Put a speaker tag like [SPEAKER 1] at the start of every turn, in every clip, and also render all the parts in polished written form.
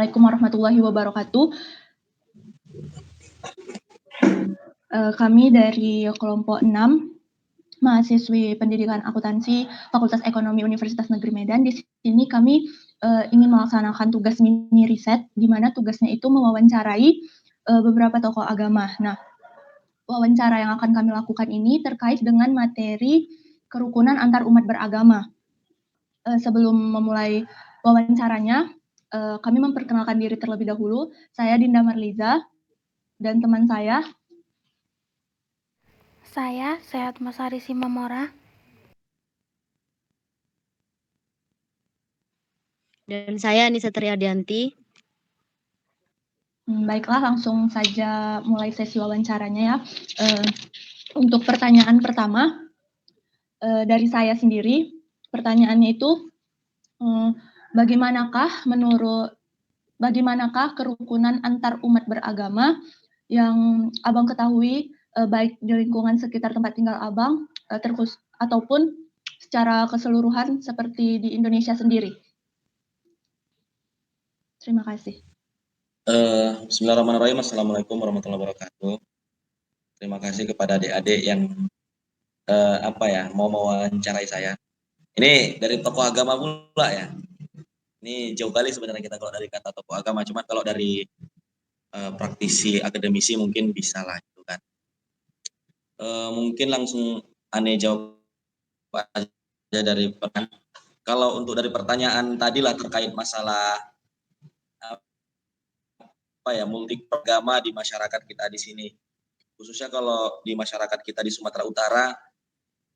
[SPEAKER 1] Assalamualaikum warahmatullahi wabarakatuh. Kami dari kelompok 6, mahasiswi pendidikan akuntansi Fakultas Ekonomi Universitas Negeri Medan. Di sini kami ingin melaksanakan tugas mini riset, di mana tugasnya itu mewawancarai beberapa tokoh agama. Nah, wawancara yang akan kami lakukan ini terkait dengan materi kerukunan antar umat beragama. Sebelum memulai wawancaranya, kami memperkenalkan diri terlebih dahulu. Saya Dinda Marliza dan teman saya.
[SPEAKER 2] Saya Sehat Masari Simamora.
[SPEAKER 3] Dan saya Nisa Triardianti.
[SPEAKER 1] Baiklah, langsung saja mulai sesi wawancaranya ya. Untuk pertanyaan pertama dari saya sendiri, pertanyaannya itu bagaimanakah kerukunan antar umat beragama yang Abang ketahui baik di lingkungan sekitar tempat tinggal Abang ataupun secara keseluruhan seperti di Indonesia sendiri. Terima kasih.
[SPEAKER 4] Bismillahirrahmanirrahim. Assalamualaikum warahmatullahi wabarakatuh. Terima kasih kepada adik-adik yang mau mewawancarai saya. Ini dari tokoh agama pula ya. Ini jauh kali sebenarnya kita kalau dari kata tokoh agama. Cuma kalau dari praktisi akademisi mungkin bisa lah gitu kan. Mungkin langsung aneh jawab aja dari pertanyaan. Kalau untuk dari pertanyaan tadi lah terkait masalah multi agama di masyarakat kita di sini. Khususnya kalau di masyarakat kita di Sumatera Utara,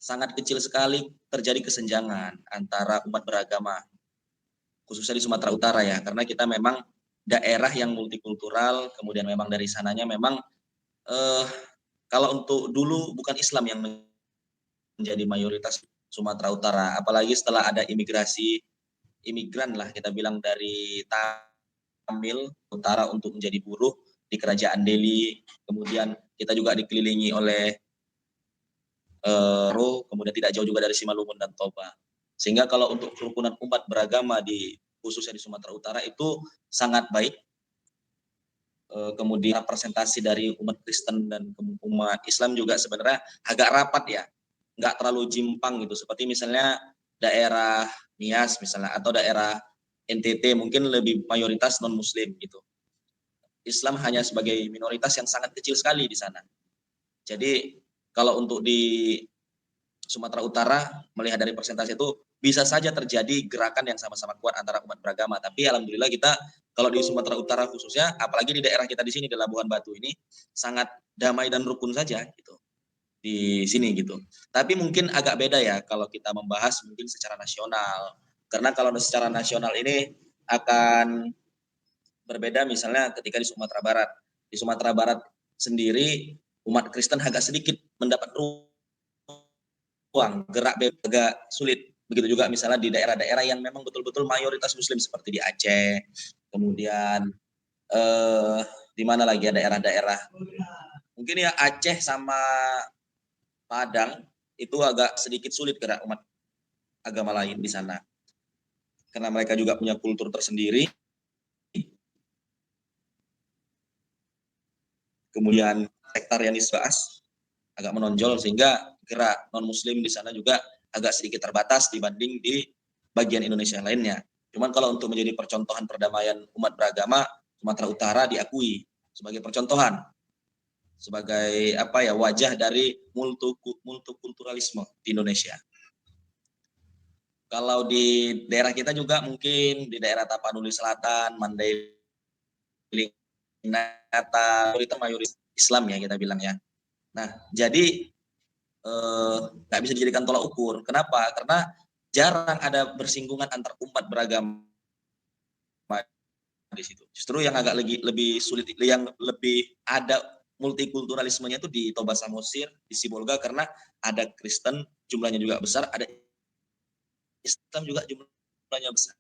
[SPEAKER 4] sangat kecil sekali terjadi kesenjangan antara umat beragama, khususnya di Sumatera Utara ya, karena kita memang daerah yang multikultural, kemudian memang dari sananya memang kalau untuk dulu bukan Islam yang menjadi mayoritas Sumatera Utara, apalagi setelah ada imigran lah kita bilang dari Tamil Utara untuk menjadi buruh di kerajaan Delhi, kemudian kita juga dikelilingi oleh kemudian tidak jauh juga dari Simalungun dan Toba. Sehingga kalau untuk kerukunan umat beragama khususnya di Sumatera Utara itu sangat baik. Kemudian representasi dari umat Kristen dan umat Islam juga sebenarnya agak rapat ya, nggak terlalu jimpang gitu. Seperti misalnya daerah Nias misalnya atau daerah NTT mungkin lebih mayoritas non Muslim gitu. Islam hanya sebagai minoritas yang sangat kecil sekali di sana. Jadi kalau untuk di Sumatera Utara melihat dari persentase itu bisa saja terjadi gerakan yang sama-sama kuat antara umat beragama. Tapi alhamdulillah kita kalau di Sumatera Utara khususnya, apalagi di daerah kita di sini di Labuhan Batu ini sangat damai dan rukun saja gitu di sini gitu. Tapi mungkin agak beda ya kalau kita membahas mungkin secara nasional. Karena kalau secara nasional ini akan berbeda misalnya ketika di Sumatera Barat. Di Sumatera Barat sendiri umat Kristen agak sedikit mendapat ruang gerak agak sulit. Begitu juga misalnya di daerah-daerah yang memang betul-betul mayoritas Muslim seperti di Aceh, kemudian di mana lagi ya daerah-daerah mungkin ya Aceh sama Padang itu agak sedikit sulit gerak umat agama lain di sana karena mereka juga punya kultur tersendiri. Kemudian sektarianisme agak menonjol sehingga gerak non Muslim di sana juga agak sedikit terbatas dibanding di bagian Indonesia lainnya. Cuman kalau untuk menjadi percontohan perdamaian umat beragama, Sumatera Utara diakui sebagai percontohan, sebagai wajah dari multikulturalisme di Indonesia. Kalau di daerah kita juga mungkin di daerah Tapanuli Selatan, Mandailing, itu mayoritas Islam ya kita bilang ya. Nah jadi nggak bisa dijadikan tolak ukur. Kenapa? Karena jarang ada bersinggungan antar umat beragama di situ. Justru yang agak lebih sulit, yang lebih ada multikulturalismenya itu di Toba Samosir, di Sibolga karena ada Kristen jumlahnya juga besar, ada Islam juga jumlahnya besar.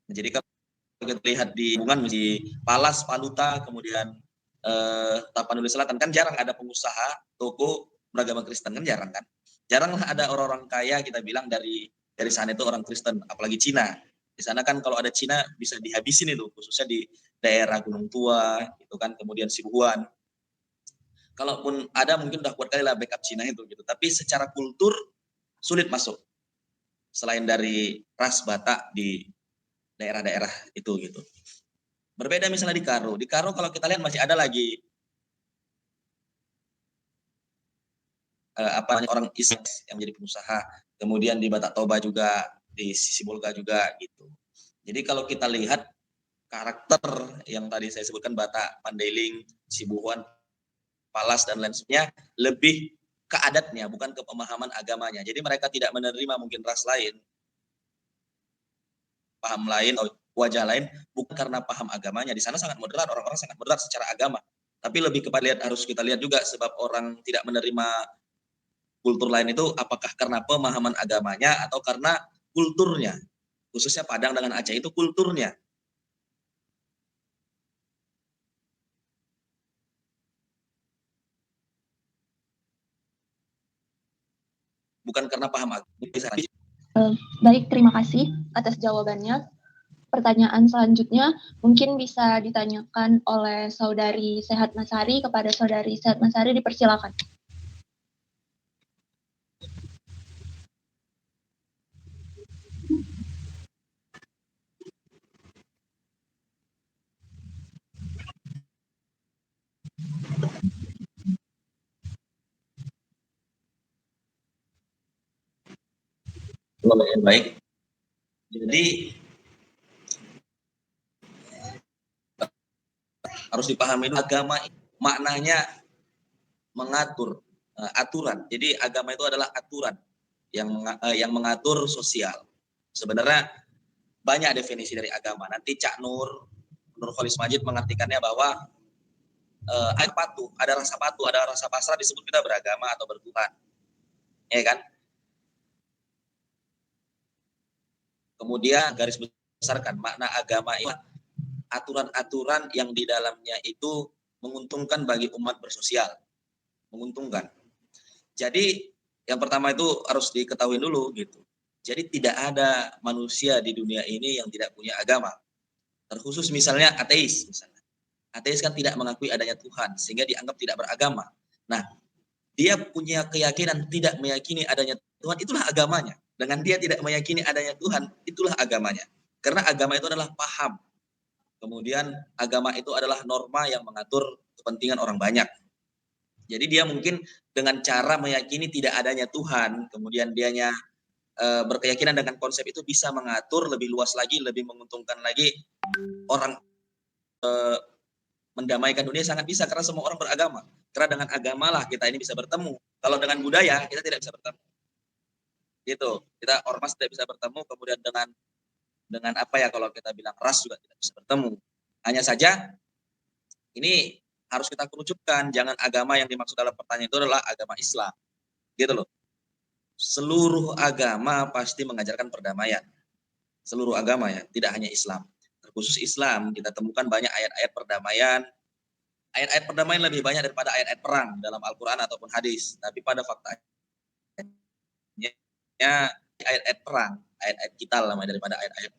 [SPEAKER 4] Jadi kalau kita lihat di hubungan di Palas, Paluta, kemudian Tapanuli Selatan kan jarang ada pengusaha toko beragama Kristen kan jarang kan. Jaranglah ada orang-orang kaya kita bilang dari sana itu orang Kristen, apalagi Cina. Di sana kan kalau ada Cina bisa dihabisin itu, khususnya di daerah Gunung Tua, gitu kan, kemudian Sibuhuan. Kalaupun ada mungkin udah kuat kali lah backup Cina itu gitu. Tapi secara kultur sulit masuk. Selain dari ras Batak di daerah-daerah itu gitu. Berbeda misalnya di Karo. Di Karo kalau kita lihat masih ada lagi orang Islam yang menjadi pengusaha. Kemudian di Batak Toba juga, di Sibolga juga gitu. Jadi kalau kita lihat karakter yang tadi saya sebutkan Batak, Mandailing, Sibuhuan, Palas dan lain sebagainya lebih ke adatnya bukan ke pemahaman agamanya. Jadi mereka tidak menerima mungkin ras lain, paham lain atau wajah lain bukan karena paham agamanya. Di sana sangat moderat, orang-orang sangat moderat secara agama. Tapi lebih kepada harus kita lihat juga sebab orang tidak menerima kultur lain itu apakah karena pemahaman agamanya atau karena kulturnya. Khususnya Padang dengan Aceh itu kulturnya. Bukan karena paham agama.
[SPEAKER 1] Baik, terima kasih atas jawabannya. Pertanyaan selanjutnya mungkin bisa ditanyakan oleh Saudari Sehat Masari kepada Saudari Sehat Masari, dipersilakan.
[SPEAKER 4] Baik. Jadi harus dipahami dulu agama maknanya mengatur aturan. Jadi agama itu adalah aturan yang mengatur sosial. Sebenarnya banyak definisi dari agama. Nanti Cak Nur Kholis Majid mengartikannya bahwa ada patuh, ada rasa pasrah disebut kita beragama atau bertuhan. Ya kan? Kemudian garis besarkan makna agama itu aturan-aturan yang di dalamnya itu menguntungkan bagi umat bersosial. Menguntungkan. Jadi yang pertama itu harus diketahui dulu gitu. Jadi tidak ada manusia di dunia ini yang tidak punya agama. Terkhusus misalnya ateis. Misalnya. Ateis kan tidak mengakui adanya Tuhan sehingga dianggap tidak beragama. Nah, dia punya keyakinan tidak meyakini adanya Tuhan, itulah agamanya. Dengan dia tidak meyakini adanya Tuhan, itulah agamanya. Karena agama itu adalah paham. Kemudian agama itu adalah norma yang mengatur kepentingan orang banyak. Jadi dia mungkin dengan cara meyakini tidak adanya Tuhan, kemudian dianya berkeyakinan dengan konsep itu bisa mengatur lebih luas lagi, lebih menguntungkan lagi orang mendamaikan dunia sangat bisa karena semua orang beragama. Karena dengan agama lah kita ini bisa bertemu. Kalau dengan budaya kita tidak bisa bertemu. Gitu. Kita ormas tidak bisa bertemu, kemudian dengan apa ya kalau kita bilang ras juga tidak bisa bertemu. Hanya saja ini harus kita kerucutkan, jangan agama yang dimaksud dalam pertanyaan itu adalah agama Islam. Gitu loh. Seluruh agama pasti mengajarkan perdamaian. Seluruh agama ya, tidak hanya Islam. Terkhusus Islam, kita temukan banyak ayat-ayat perdamaian. Ayat-ayat perdamaian lebih banyak daripada ayat-ayat perang dalam Al-Quran ataupun hadis. Tapi pada faktanya ayat-ayat perang, ayat-ayat kital namanya daripada ayat-ayat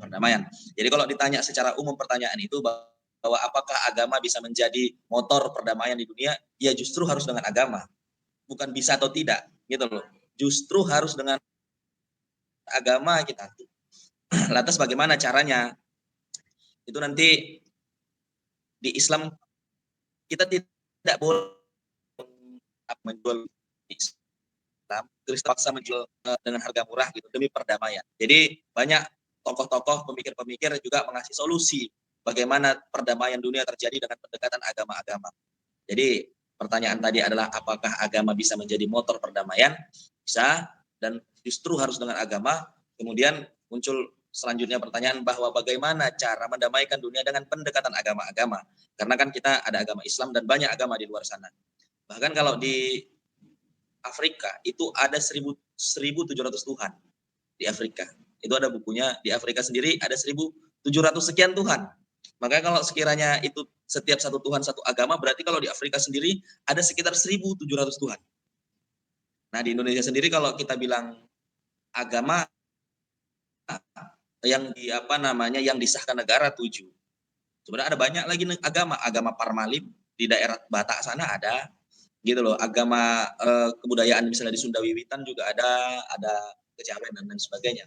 [SPEAKER 4] perdamaian. Jadi kalau ditanya secara umum pertanyaan itu bahwa apakah agama bisa menjadi motor perdamaian di dunia, ya justru harus dengan agama. Bukan bisa atau tidak, gitu loh. Justru harus dengan agama kita. Lantas bagaimana caranya? Itu nanti di Islam kita tidak boleh menjual Islam, Kristen paksa menjual dengan harga murah gitu demi perdamaian. Jadi banyak tokoh-tokoh, pemikir-pemikir juga mengasih solusi bagaimana perdamaian dunia terjadi dengan pendekatan agama-agama. Jadi pertanyaan tadi adalah apakah agama bisa menjadi motor perdamaian? Bisa, dan justru harus dengan agama. Kemudian muncul selanjutnya pertanyaan bahwa bagaimana cara mendamaikan dunia dengan pendekatan agama-agama. Karena kan kita ada agama Islam dan banyak agama di luar sana. Bahkan kalau di Afrika itu ada 1.700 Tuhan di Afrika. Itu ada bukunya, di Afrika sendiri ada 1.700 sekian Tuhan. Makanya kalau sekiranya itu setiap satu Tuhan satu agama, berarti kalau di Afrika sendiri ada sekitar 1.700 Tuhan. Nah di Indonesia sendiri kalau kita bilang agama, yang disahkan negara 7. Sebenarnya ada banyak lagi agama Parmalim di daerah Batak sana ada, gitu loh. Agama kebudayaan misalnya di Sunda Wiwitan juga ada Kejawen dan lain sebagainya.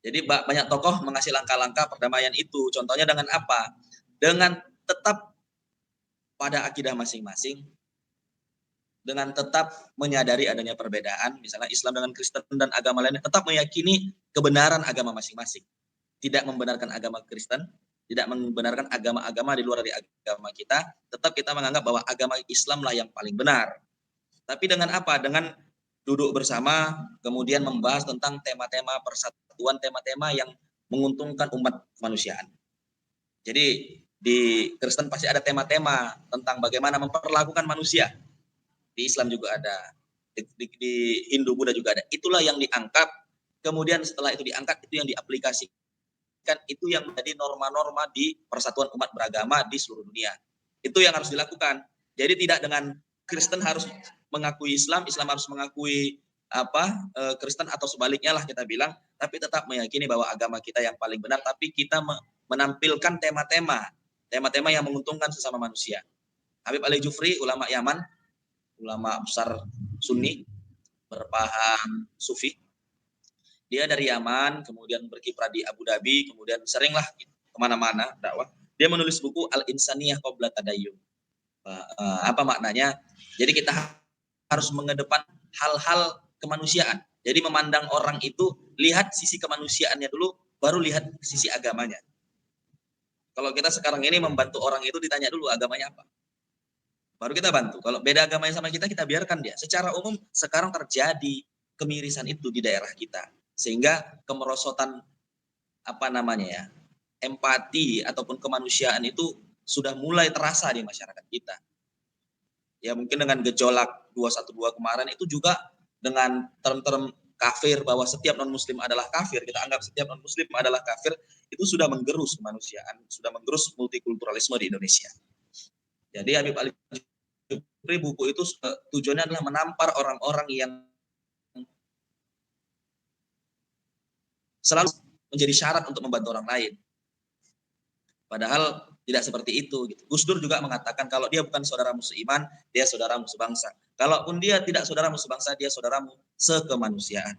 [SPEAKER 4] Jadi banyak tokoh mengasih langkah-langkah perdamaian itu. Contohnya dengan apa? Dengan tetap pada akidah masing-masing, dengan tetap menyadari adanya perbedaan, misalnya Islam dengan Kristen dan agama lainnya, tetap meyakini kebenaran agama masing-masing. Tidak membenarkan agama Kristen, tidak membenarkan agama-agama di luar dari agama kita, tetap kita menganggap bahwa agama Islamlah yang paling benar. Tapi dengan apa? Dengan duduk bersama, kemudian membahas tentang tema-tema persatuan, tema-tema yang menguntungkan umat kemanusiaan. Jadi di Kristen pasti ada tema-tema tentang bagaimana memperlakukan manusia. Di Islam juga ada, di Hindu Buddha juga ada. Itulah yang diangkat, kemudian setelah itu diangkat, itu yang diaplikasikan, itu yang menjadi norma-norma di persatuan umat beragama di seluruh dunia. Itu yang harus dilakukan. Jadi tidak dengan Kristen harus mengakui Islam, Islam harus mengakui Kristen atau sebaliknya lah kita bilang, tapi tetap meyakini bahwa agama kita yang paling benar, tapi kita menampilkan tema-tema yang menguntungkan sesama manusia. Habib Ali Jufri, ulama Yaman, ulama besar Sunni, berpaham Sufi. Dia dari Yaman, kemudian berkiprah di Abu Dhabi, kemudian seringlah kemana-mana dakwah. Dia menulis buku Al-Insaniyah Qabla Tadayyun. Apa maknanya? Jadi kita harus mengedepan hal-hal kemanusiaan. Jadi memandang orang itu, lihat sisi kemanusiaannya dulu, baru lihat sisi agamanya. Kalau kita sekarang ini membantu orang itu, ditanya dulu agamanya apa. Baru kita bantu. Kalau beda agamanya sama kita biarkan dia. Secara umum sekarang terjadi kemirisan itu di daerah kita. Sehingga kemerosotan empati ataupun kemanusiaan itu sudah mulai terasa di masyarakat kita. Ya mungkin dengan gejolak 212 kemarin itu juga dengan term-term kafir, bahwa setiap non-muslim adalah kafir, kita anggap setiap non-muslim adalah kafir, itu sudah menggerus kemanusiaan, sudah menggerus multikulturalisme di Indonesia. Jadi Habib Ali Jufri buku itu tujuannya adalah menampar orang-orang yang selalu menjadi syarat untuk membantu orang lain. Padahal tidak seperti itu. Gitu. Gus Dur juga mengatakan kalau dia bukan saudaramu seiman, dia saudaramu sebangsa. Kalaupun dia tidak saudaramu sebangsa, dia saudaramu sekemanusiaan.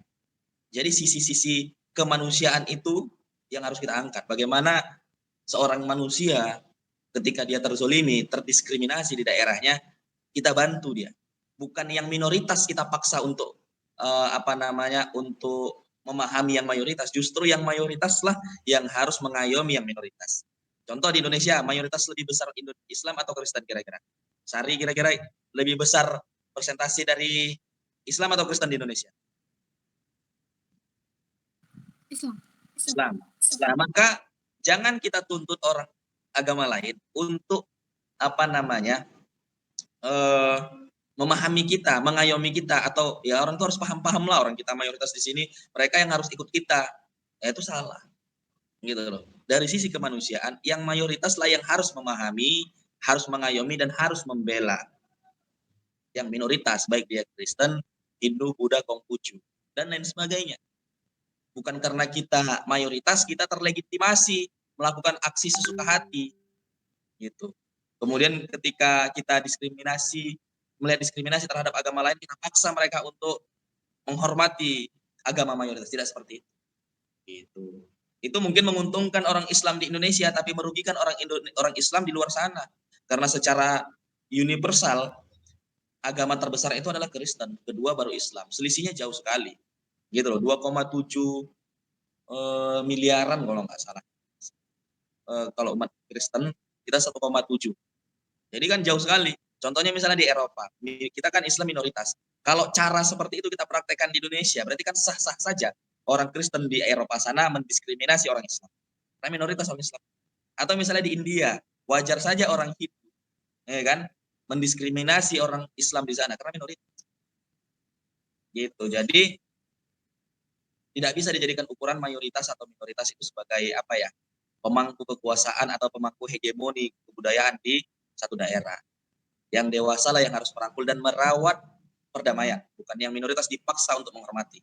[SPEAKER 4] Jadi sisi-sisi kemanusiaan itu yang harus kita angkat. Bagaimana seorang manusia ketika dia terzolimi, terdiskriminasi di daerahnya, kita bantu dia. Bukan yang minoritas kita paksa untuk untuk memahami yang mayoritas. Justru yang mayoritaslah yang harus mengayomi yang minoritas. Contoh di Indonesia, mayoritas lebih besar Islam atau Kristen kira-kira? Sari kira-kira lebih besar persentase dari Islam atau Kristen di Indonesia? Islam. Nah, maka jangan kita tuntut orang agama lain untuk memahami kita, mengayomi kita, atau ya orang itu harus paham-paham lah, orang kita mayoritas di sini, mereka yang harus ikut kita. Ya itu salah. Gitu loh. Dari sisi kemanusiaan, yang mayoritas lah yang harus memahami, harus mengayomi, dan harus membela yang minoritas, baik dia Kristen, Hindu, Buddha, Konghucu, dan lain sebagainya. Bukan karena kita mayoritas, kita terlegitimasi melakukan aksi sesuka hati. Gitu. Kemudian ketika kita melihat diskriminasi terhadap agama lain, kita paksa mereka untuk menghormati agama mayoritas. Tidak seperti itu. Gitu. Itu mungkin menguntungkan orang Islam di Indonesia, tapi merugikan orang Islam di luar sana. Karena secara universal, agama terbesar itu adalah Kristen, kedua baru Islam. Selisihnya jauh sekali. Gitu loh, 2,7 miliaran kalau nggak salah. Kalau umat Kristen, kita 1,7. Jadi kan jauh sekali. Contohnya misalnya di Eropa, kita kan Islam minoritas. Kalau cara seperti itu kita praktekkan di Indonesia, berarti kan sah-sah saja orang Kristen di Eropa sana mendiskriminasi orang Islam. Karena minoritas orang Islam. Atau misalnya di India, wajar saja orang Hindu, ya kan, mendiskriminasi orang Islam di sana karena minoritas. Gitu. Jadi tidak bisa dijadikan ukuran mayoritas atau minoritas itu sebagai pemangku kekuasaan atau pemangku hegemoni kebudayaan di satu daerah. Yang dewasa lah yang harus merangkul dan merawat perdamaian, bukan yang minoritas dipaksa untuk menghormati.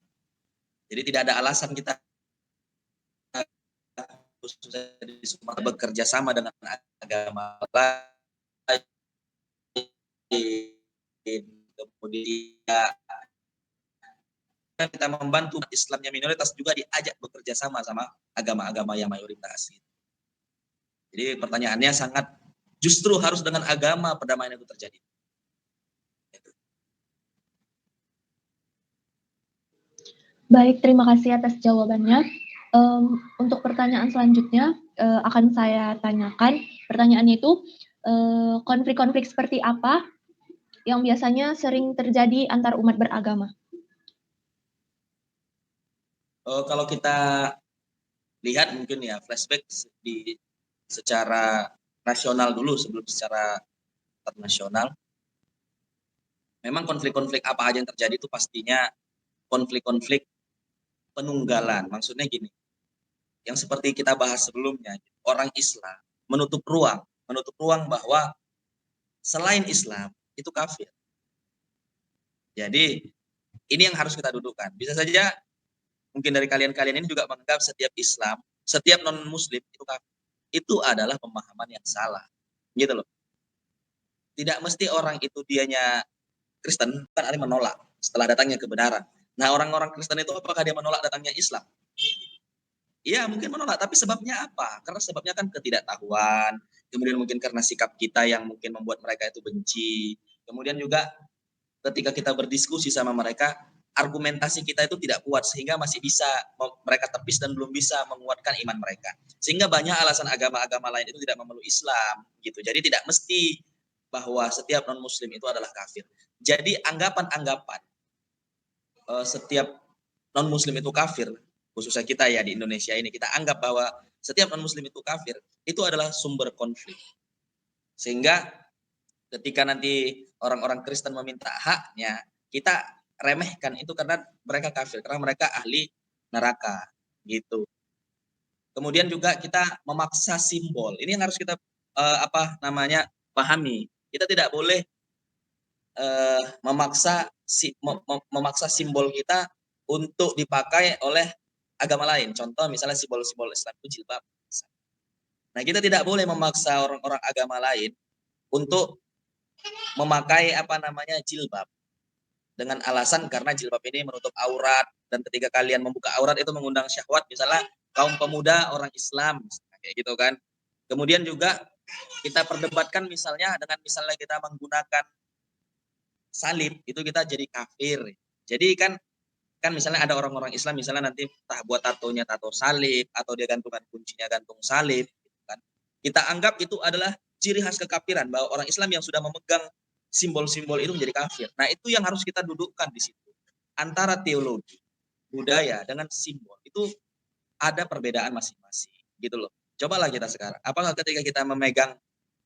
[SPEAKER 4] Jadi tidak ada alasan kita khususnya di Sumatera bekerja sama dengan agama lain, kemudian kita membantu Islamnya minoritas juga diajak bekerja sama sama agama-agama yang mayoritas. Jadi pertanyaannya sangat justru harus dengan agama perdamaian itu terjadi.
[SPEAKER 1] Baik, terima kasih atas jawabannya. Untuk pertanyaan selanjutnya akan saya tanyakan. Pertanyaannya itu konflik-konflik seperti apa yang biasanya sering terjadi antar umat beragama?
[SPEAKER 4] Kalau kita lihat mungkin ya flashback di secara nasional dulu sebelum secara internasional. Memang konflik-konflik apa aja yang terjadi itu pastinya konflik-konflik penunggalan. Maksudnya gini, yang seperti kita bahas sebelumnya, orang Islam menutup ruang bahwa selain Islam itu kafir. Jadi ini yang harus kita dudukkan. Bisa saja mungkin dari kalian-kalian ini juga menganggap setiap Islam, setiap non-Muslim itu kafir. Itu adalah pemahaman yang salah. Gitu loh. Tidak mesti orang itu dianya Kristen, kan ada yang menolak setelah datangnya kebenaran. Nah, orang-orang Kristen itu apakah dia menolak datangnya Islam? Iya, mungkin menolak, tapi sebabnya apa? Karena sebabnya kan ketidaktahuan, kemudian mungkin karena sikap kita yang mungkin membuat mereka itu benci. Kemudian juga ketika kita berdiskusi sama mereka, argumentasi kita itu tidak kuat sehingga masih bisa mereka tepis dan belum bisa menguatkan iman mereka. Sehingga banyak alasan agama-agama lain itu tidak memeluk Islam gitu. Jadi tidak mesti bahwa setiap non muslim itu adalah kafir. Jadi anggapan-anggapan setiap non muslim itu kafir, khususnya kita ya di Indonesia ini, kita anggap bahwa setiap non muslim itu kafir, itu adalah sumber konflik. Sehingga ketika nanti orang-orang Kristen meminta haknya, kita remehkan itu karena mereka kafir, karena mereka ahli neraka gitu. Kemudian juga kita memaksa simbol. Ini yang harus kita pahami. Kita tidak boleh memaksa simbol kita untuk dipakai oleh agama lain. Contoh misalnya simbol-simbol Islam itu jilbab. Nah, kita tidak boleh memaksa orang-orang agama lain untuk memakai jilbab dengan alasan karena jilbab ini menutup aurat dan ketika kalian membuka aurat itu mengundang syahwat misalnya kaum pemuda orang Islam kayak gitu kan. Kemudian juga kita perdebatkan misalnya dengan kita menggunakan salib itu kita jadi kafir. Jadi kan misalnya ada orang-orang Islam misalnya nanti entah buat tatonya tato salib atau dia gantungan kuncinya gantung salib gitu kan. Kita anggap itu adalah ciri khas kekafiran bahwa orang Islam yang sudah memegang simbol-simbol itu menjadi kafir. Nah, itu yang harus kita dudukkan di situ. Antara teologi, budaya dengan simbol itu ada perbedaan masing-masing gitu loh. Cobalah kita sekarang. Apakah ketika kita memegang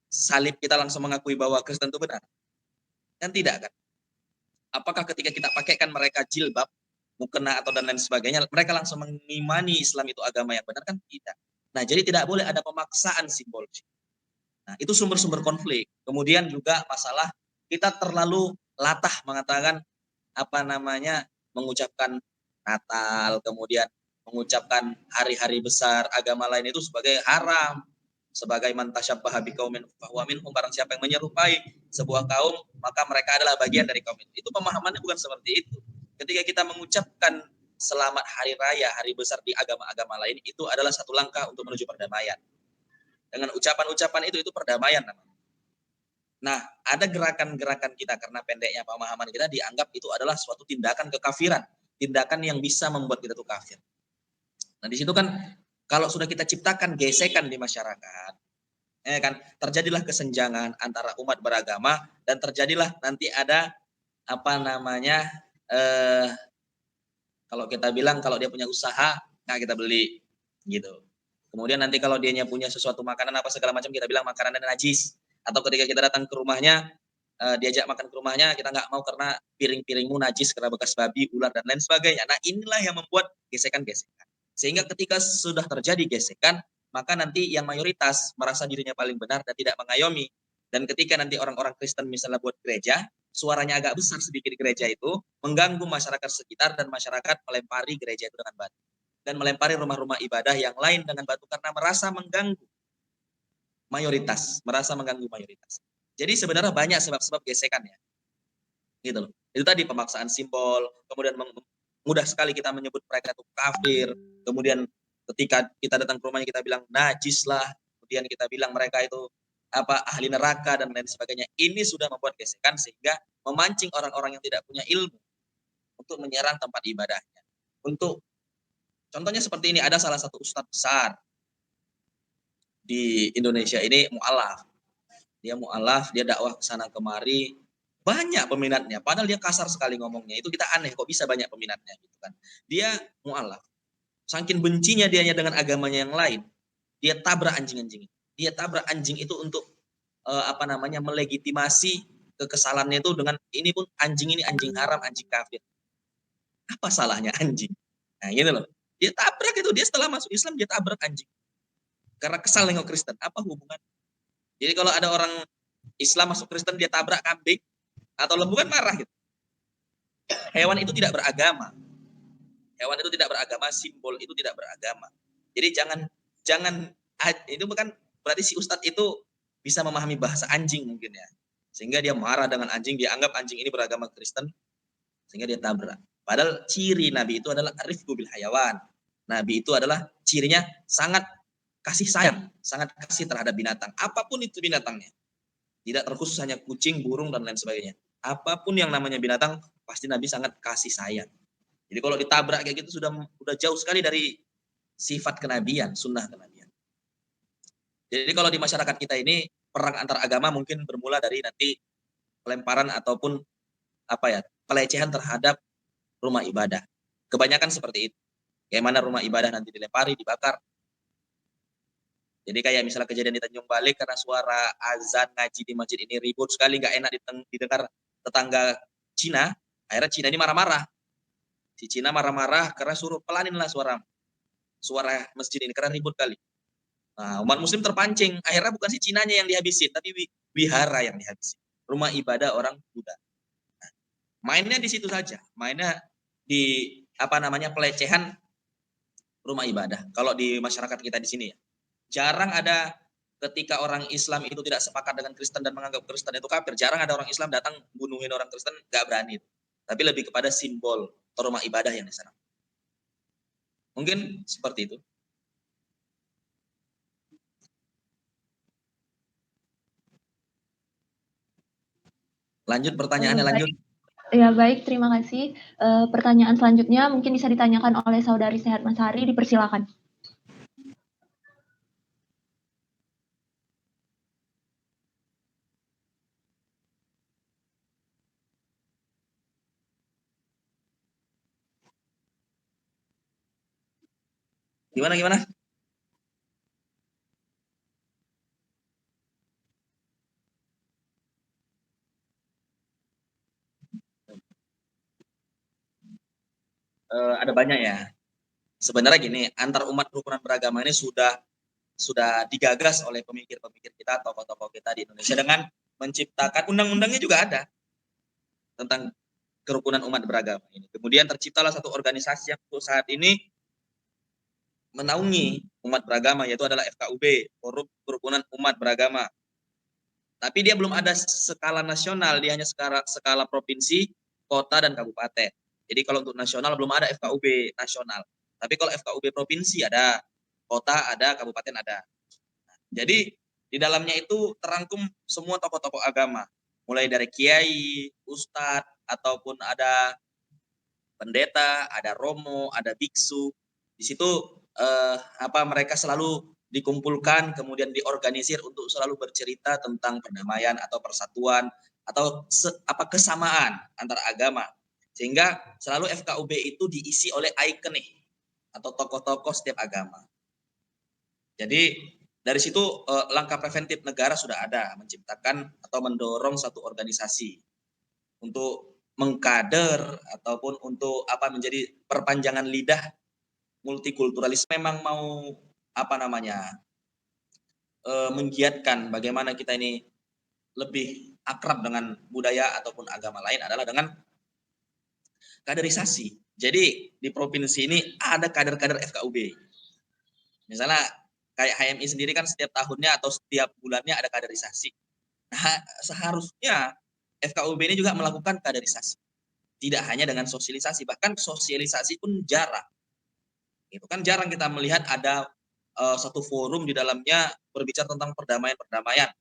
[SPEAKER 4] salib kita langsung mengakui bahwa Kristen itu benar? Kan tidak kan? Apakah ketika kita pakaikan mereka jilbab, mukena atau dan lain sebagainya, mereka langsung mengimani Islam itu agama yang benar kan? Tidak. Nah, jadi tidak boleh ada pemaksaan simbol. Nah, itu sumber-sumber konflik. Kemudian juga masalah kita terlalu latah mengatakan mengucapkan Natal, kemudian mengucapkan hari-hari besar agama lain itu sebagai haram, sebagai man tasyabbaha biqaumin fahuwa minhum, barang siapa yang menyerupai sebuah kaum maka mereka adalah bagian dari kaum itu. Itu pemahamannya bukan seperti itu. Ketika kita mengucapkan selamat hari raya, hari besar di agama-agama lain itu adalah satu langkah untuk menuju perdamaian. Dengan ucapan-ucapan itu perdamaian namanya. Nah, ada gerakan-gerakan kita karena pendeknya pemahaman kita dianggap itu adalah suatu tindakan kekafiran, tindakan yang bisa membuat kita tuh kafir. Nah, di situ kan kalau sudah kita ciptakan gesekan di masyarakat, kan terjadilah kesenjangan antara umat beragama dan terjadilah nanti ada kalau kita bilang kalau dia punya usaha, nah kita beli gitu. Kemudian nanti kalau dianya punya sesuatu makanan apa segala macam kita bilang makanannya najis. Atau ketika kita datang ke rumahnya, diajak makan ke rumahnya, kita nggak mau karena piring-piringmu najis karena bekas babi, ular dan lain sebagainya. Nah, inilah yang membuat gesekan-gesekan. Sehingga ketika sudah terjadi gesekan, maka nanti yang mayoritas merasa dirinya paling benar dan tidak mengayomi. Dan ketika nanti orang-orang Kristen misalnya buat gereja, suaranya agak besar sedikit di gereja itu, mengganggu masyarakat sekitar dan masyarakat melempari gereja itu dengan batu. dan melempari rumah-rumah ibadah yang lain dengan batu karena merasa mengganggu mayoritas, Jadi sebenarnya banyak sebab-sebab gesekan ya, gitu loh. Itu tadi pemaksaan simbol, kemudian mudah sekali kita menyebut mereka itu kafir, kemudian ketika kita datang ke rumahnya kita bilang najis lah, kemudian kita bilang mereka itu ahli neraka dan lain sebagainya. Ini sudah membuat gesekan sehingga memancing orang-orang yang tidak punya ilmu untuk menyerang tempat ibadahnya. Untuk contohnya seperti ini, ada salah satu ustadz besar di Indonesia ini mu'alaf. Dia dakwah ke sana kemari, banyak peminatnya, padahal dia kasar sekali ngomongnya. Itu kita aneh, kok bisa banyak peminatnya gitu kan. Dia mu'alaf. Saking bencinya dianya dengan agamanya yang lain, dia tabrak anjing-anjing. Dia tabrak anjing itu untuk melegitimasi kekesalannya itu dengan ini pun anjing ini anjing haram, anjing kafir. Apa salahnya anjing? Nah, gitu loh. Dia tabrak itu, dia setelah masuk Islam dia tabrak anjing. Karena kesal nengok Kristen. Apa hubungan? Jadi kalau ada orang Islam masuk Kristen dia tabrak kambing atau lembu kan marah gitu. Hewan itu tidak beragama. Simbol itu tidak beragama. Jadi jangan itu bukan berarti si ustadz itu bisa memahami bahasa anjing mungkin ya. Sehingga dia marah dengan anjing, dia anggap anjing ini beragama Kristen sehingga dia tabrak. Padahal ciri Nabi itu adalah rifqu bil hayawan. Nabi itu adalah cirinya sangat kasih sayang, sangat kasih terhadap binatang. Apapun itu binatangnya. Tidak terkhusus hanya kucing, burung, dan lain sebagainya. Apapun yang namanya binatang, pasti Nabi sangat kasih sayang. Jadi kalau ditabrak kayak gitu sudah jauh sekali dari sifat kenabian, sunnah kenabian. Jadi kalau di masyarakat kita ini, perang antar agama mungkin bermula dari nanti pelemparan ataupun pelecehan terhadap rumah ibadah. Kebanyakan seperti itu. Kayak mana rumah ibadah nanti dilempari, dibakar. Jadi kayak misalnya kejadian di Tanjung Balai karena suara azan ngaji di masjid ini ribut sekali, gak enak didengar tetangga Cina. Akhirnya Cina ini marah-marah. Si Cina marah-marah karena suruh pelanin lah suara masjid ini karena ribut kali. Nah, umat muslim terpancing. Akhirnya bukan si Cinanya yang dihabisin, tapi wihara yang dihabisin. Rumah ibadah orang Buddha. Nah, mainnya di situ saja. Mainnya di pelecehan rumah ibadah. Kalau di masyarakat kita di sini ya. Jarang ada ketika orang Islam itu tidak sepakat dengan Kristen dan menganggap Kristen itu kafir. Jarang ada orang Islam datang bunuhin orang Kristen, gak berani. Tapi lebih kepada simbol atau rumah ibadah yang di sana. Mungkin seperti itu. Lanjut pertanyaannya, lanjut.
[SPEAKER 1] Ya baik, terima kasih. Pertanyaan selanjutnya mungkin bisa ditanyakan oleh Saudari Sehat Masari, dipersilakan.
[SPEAKER 4] Gimana? Ada banyak ya. Sebenarnya gini, antar umat kerukunan beragama ini sudah digagas oleh pemikir-pemikir kita, tokoh-tokoh kita di Indonesia dengan menciptakan undang-undangnya juga ada tentang kerukunan umat beragama ini. Kemudian terciptalah satu organisasi yang untuk saat ini menaungi umat beragama, yaitu adalah FKUB, Forum Kerukunan Umat Beragama. Tapi dia belum ada skala nasional, dia hanya skala provinsi, kota, dan kabupaten. Jadi kalau untuk nasional belum ada FKUB nasional. Tapi kalau FKUB provinsi ada, kota ada, kabupaten ada. Jadi di dalamnya itu terangkum semua tokoh-tokoh agama, mulai dari kiai, ustadz, ataupun ada pendeta, ada romo, ada biksu. Di situ mereka selalu dikumpulkan, kemudian diorganisir untuk selalu bercerita tentang perdamaian atau persatuan atau kesamaan antar agama. Sehingga selalu FKUB itu diisi oleh ikonik atau tokoh-tokoh setiap agama. Jadi dari situ langkah preventif negara sudah ada, menciptakan atau mendorong satu organisasi untuk mengkader ataupun untuk menjadi perpanjangan lidah multikulturalisme. Memang mau menggiatkan bagaimana kita ini lebih akrab dengan budaya ataupun agama lain adalah dengan kaderisasi. Jadi di provinsi ini ada kader-kader FKUB. Misalnya kayak HMI sendiri kan setiap tahunnya atau setiap bulannya ada kaderisasi. Nah, seharusnya FKUB ini juga melakukan kaderisasi. Tidak hanya dengan sosialisasi, bahkan sosialisasi pun jarang. Itu kan jarang kita melihat ada satu forum di dalamnya berbicara tentang perdamaian-perdamaian.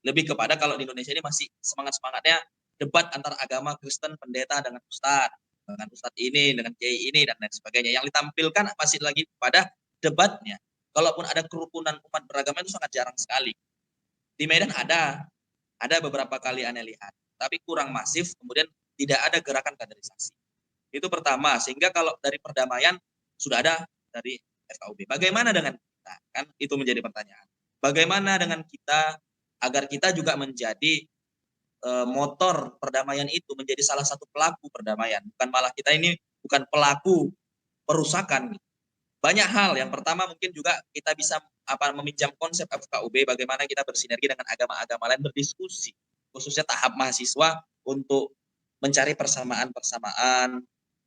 [SPEAKER 4] Lebih kepada kalau di Indonesia ini masih semangat-semangatnya debat antar agama Kristen, pendeta dengan ustadz ini, dengan kiai ini, dan lain sebagainya. Yang ditampilkan masih lagi pada debatnya. Kalaupun ada kerukunan umat beragama itu sangat jarang sekali. Di Medan ada beberapa kali aneh lihat, tapi kurang masif, kemudian tidak ada gerakan kaderisasi. Itu pertama, sehingga kalau dari perdamaian sudah ada dari FKUB. Bagaimana dengan kita? Kan itu menjadi pertanyaan. Bagaimana dengan kita agar kita juga menjadi motor perdamaian itu, menjadi salah satu pelaku perdamaian. Bukan malah kita ini bukan pelaku perusakan. Banyak hal. Yang pertama mungkin juga kita bisa meminjam konsep FKUB, bagaimana kita bersinergi dengan agama-agama lain berdiskusi, khususnya tahap mahasiswa untuk mencari persamaan-persamaan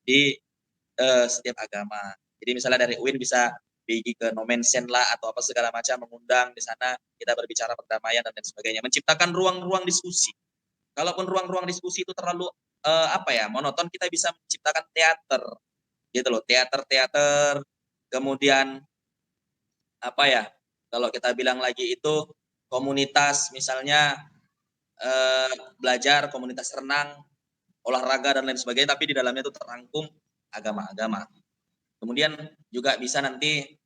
[SPEAKER 4] di setiap agama. Jadi misalnya dari UIN bisa pergi ke Nomensen lah atau apa segala macam, mengundang di sana kita berbicara perdamaian dan lain sebagainya, menciptakan ruang-ruang diskusi. Kalaupun ruang-ruang diskusi itu terlalu monoton, kita bisa menciptakan teater, gitu loh, teater, kemudian kalau kita bilang lagi itu komunitas, misalnya belajar, komunitas renang, olahraga dan lain sebagainya, tapi di dalamnya itu terangkum agama-agama. Kemudian juga bisa nanti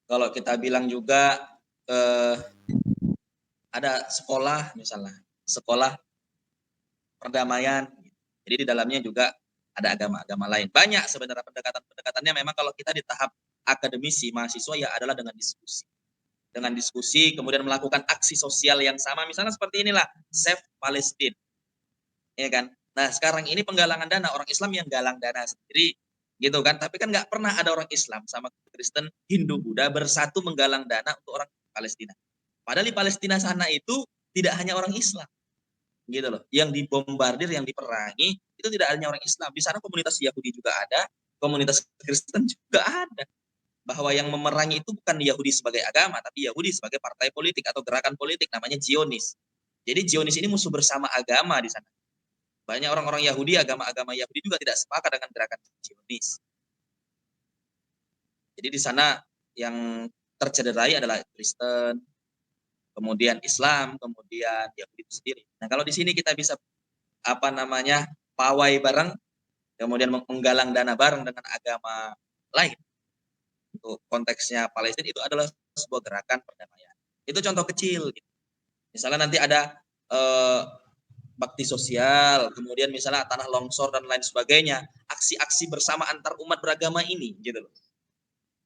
[SPEAKER 4] kalau kita bilang juga ada sekolah, misalnya sekolah perdamaian. Jadi di dalamnya juga ada agama-agama lain. Banyak sebenarnya pendekatannya. Memang kalau kita di tahap akademisi mahasiswa ya adalah dengan diskusi, kemudian melakukan aksi sosial yang sama, misalnya seperti inilah Save Palestine, ya kan. Nah sekarang ini penggalangan dana, orang Islam yang galang dana sendiri, gitu kan. Tapi kan nggak pernah ada orang Islam sama Kristen, Hindu, Buddha bersatu menggalang dana untuk orang Palestina. Padahal di Palestina sana itu tidak hanya orang Islam, gitu loh. Yang dibombardir, yang diperangi itu tidak hanya orang Islam. Di sana komunitas Yahudi juga ada, komunitas Kristen juga ada. Bahwa yang memerangi itu bukan Yahudi sebagai agama, tapi Yahudi sebagai partai politik atau gerakan politik, namanya Zionis. Jadi Zionis ini musuh bersama agama di sana. Banyak orang-orang Yahudi, agama-agama Yahudi juga tidak sepakat dengan gerakan Zionis. Jadi di sana yang tercederai adalah Kristen, kemudian Islam, kemudian Yahudi itu sendiri. Nah kalau di sini kita bisa pawai bareng, kemudian menggalang dana bareng dengan agama lain. Untuk konteksnya Palestina itu adalah sebuah gerakan perdamaian. Itu contoh kecil. Gitu. Misalnya nanti ada bakti sosial, kemudian misalnya tanah longsor dan lain sebagainya, aksi-aksi bersama antar umat beragama ini, gitu loh.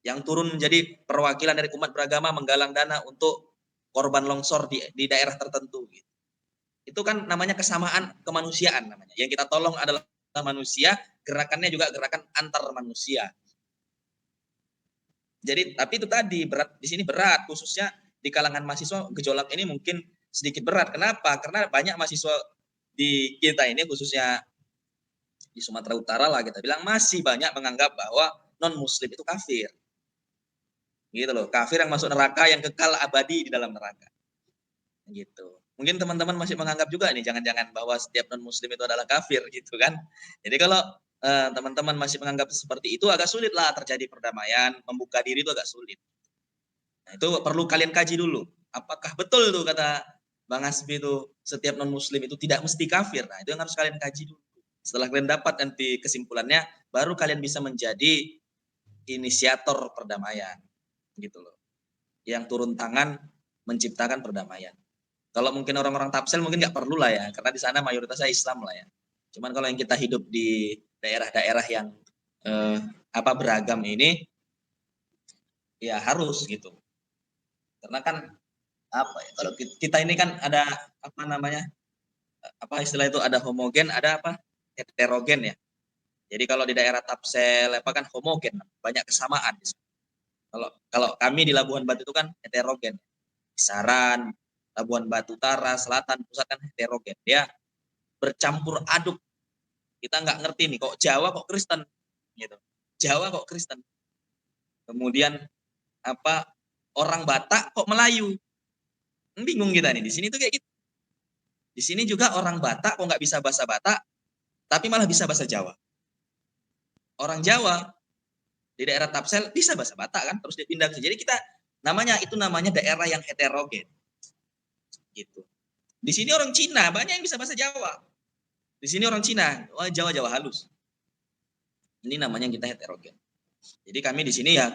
[SPEAKER 4] Yang turun menjadi perwakilan dari umat beragama menggalang dana untuk korban longsor di daerah tertentu. Gitu. Itu kan namanya kesamaan kemanusiaan namanya. Yang kita tolong adalah manusia, gerakannya juga gerakan antar manusia. Jadi tapi itu tadi di sini berat, khususnya di kalangan mahasiswa gejolak ini mungkin sedikit berat. Kenapa? Karena banyak mahasiswa di kita ini, khususnya di Sumatera Utara lah kita bilang, masih banyak menganggap bahwa non muslim itu kafir. Gitu loh, kafir yang masuk neraka, yang kekal abadi di dalam neraka. Gitu. Mungkin teman-teman masih menganggap juga nih, jangan-jangan bahwa setiap non muslim itu adalah kafir gitu kan. Jadi kalau teman-teman masih menganggap seperti itu, agak sulit lah terjadi perdamaian, membuka diri itu agak sulit. Nah, itu perlu kalian kaji dulu. Apakah betul itu kata Bang Hasbi itu setiap non muslim itu tidak mesti kafir? Nah, itu yang harus kalian kaji dulu. Setelah kalian dapat nanti kesimpulannya, baru kalian bisa menjadi inisiator perdamaian. Gitu loh. Yang turun tangan menciptakan perdamaian. Kalau mungkin orang-orang Tapsel mungkin nggak perlu lah ya, karena di sana mayoritasnya Islam lah ya. Cuman kalau yang kita hidup di daerah-daerah yang beragam ini, ya harus gitu. Karena kan kalau kita ini kan ada istilah itu, ada homogen, ada heterogen ya. Jadi kalau di daerah Tapsel kan homogen, banyak kesamaan. Kalau kami di Labuhan Batu itu kan heterogen. Kisaran, Labuhan Batu Utara, Selatan, Pusat kan heterogen. Dia bercampur aduk Kita nggak ngerti nih, kok Jawa kok Kristen, gitu. Jawa kok Kristen. Kemudian apa orang Batak kok Melayu? Bingung kita nih. Di sini tuh kayak gitu. Di sini juga orang Batak kok nggak bisa bahasa Batak, tapi malah bisa bahasa Jawa. Orang Jawa di daerah Tapsel bisa bahasa Batak kan, terus dia pindah ke sini. Jadi kita namanya daerah yang heterogen. Gitu. Di sini orang Cina banyak yang bisa bahasa Jawa. Di sini orang Cina, Jawa halus. Ini namanya kita heterogen. Jadi kami di sini ya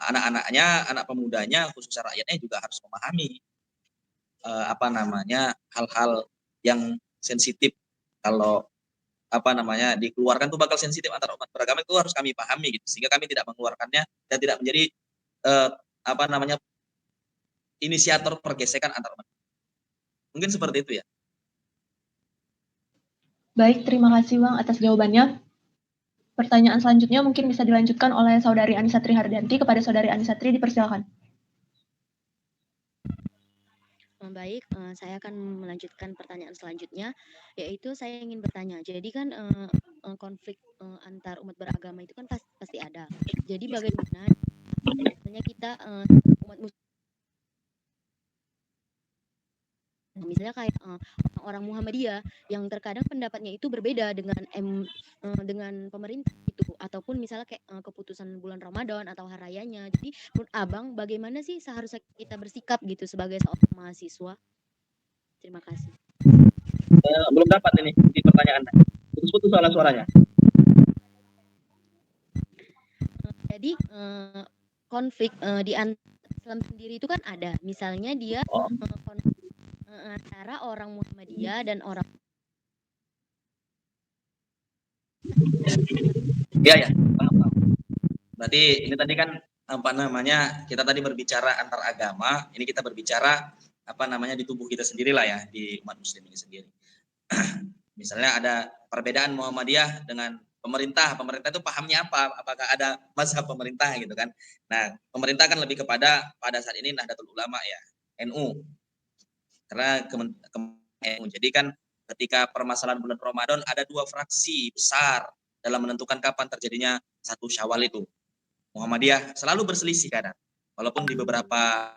[SPEAKER 4] anak-anaknya, anak pemudanya, khususnya rakyatnya juga harus memahami hal-hal yang sensitif. Kalau dikeluarkan tuh bakal sensitif antar umat beragama, itu harus kami pahami gitu, sehingga kami tidak mengeluarkannya dan tidak menjadi inisiator pergesekan antar umat. Mungkin seperti itu ya.
[SPEAKER 1] Baik, terima kasih Bang atas jawabannya. Pertanyaan selanjutnya mungkin bisa dilanjutkan oleh Saudari Anissa Trihardianti. Kepada Saudari Anissa Tri, dipersilakan.
[SPEAKER 3] Baik, saya akan melanjutkan pertanyaan selanjutnya, yaitu saya ingin bertanya. Jadi kan konflik antar umat beragama itu kan pasti ada. Jadi bagaimana misalnya kita umat Muslim, misalnya kayak orang Muhammadiyah yang terkadang pendapatnya itu berbeda dengan pemerintah itu, ataupun misalnya kayak keputusan bulan Ramadan atau hari rayanya. Jadi menurut Abang bagaimana sih seharusnya kita bersikap gitu sebagai seorang mahasiswa? Terima kasih.
[SPEAKER 4] Belum dapat ini di pertanyaan. Putus-putus soal suaranya.
[SPEAKER 3] Jadi konflik di Islam sendiri itu kan ada. Misalnya dia konflik antara orang Muhammadiyah dan orang.
[SPEAKER 4] Ya. Berarti ini tadi kan kita tadi berbicara antar agama, ini kita berbicara di tubuh kita sendiri lah ya, di umat Muslim ini sendiri. Misalnya ada perbedaan Muhammadiyah dengan pemerintah itu pahamnya apa? Apakah ada mazhab pemerintah gitu kan? Nah, pemerintah kan lebih kepada pada saat ini Nahdlatul Ulama ya, NU. Karena NU. Jadi kan ketika permasalahan bulan Ramadan ada dua fraksi besar dalam menentukan kapan terjadinya satu Syawal itu. Muhammadiyah selalu berselisih kadang. Walaupun di beberapa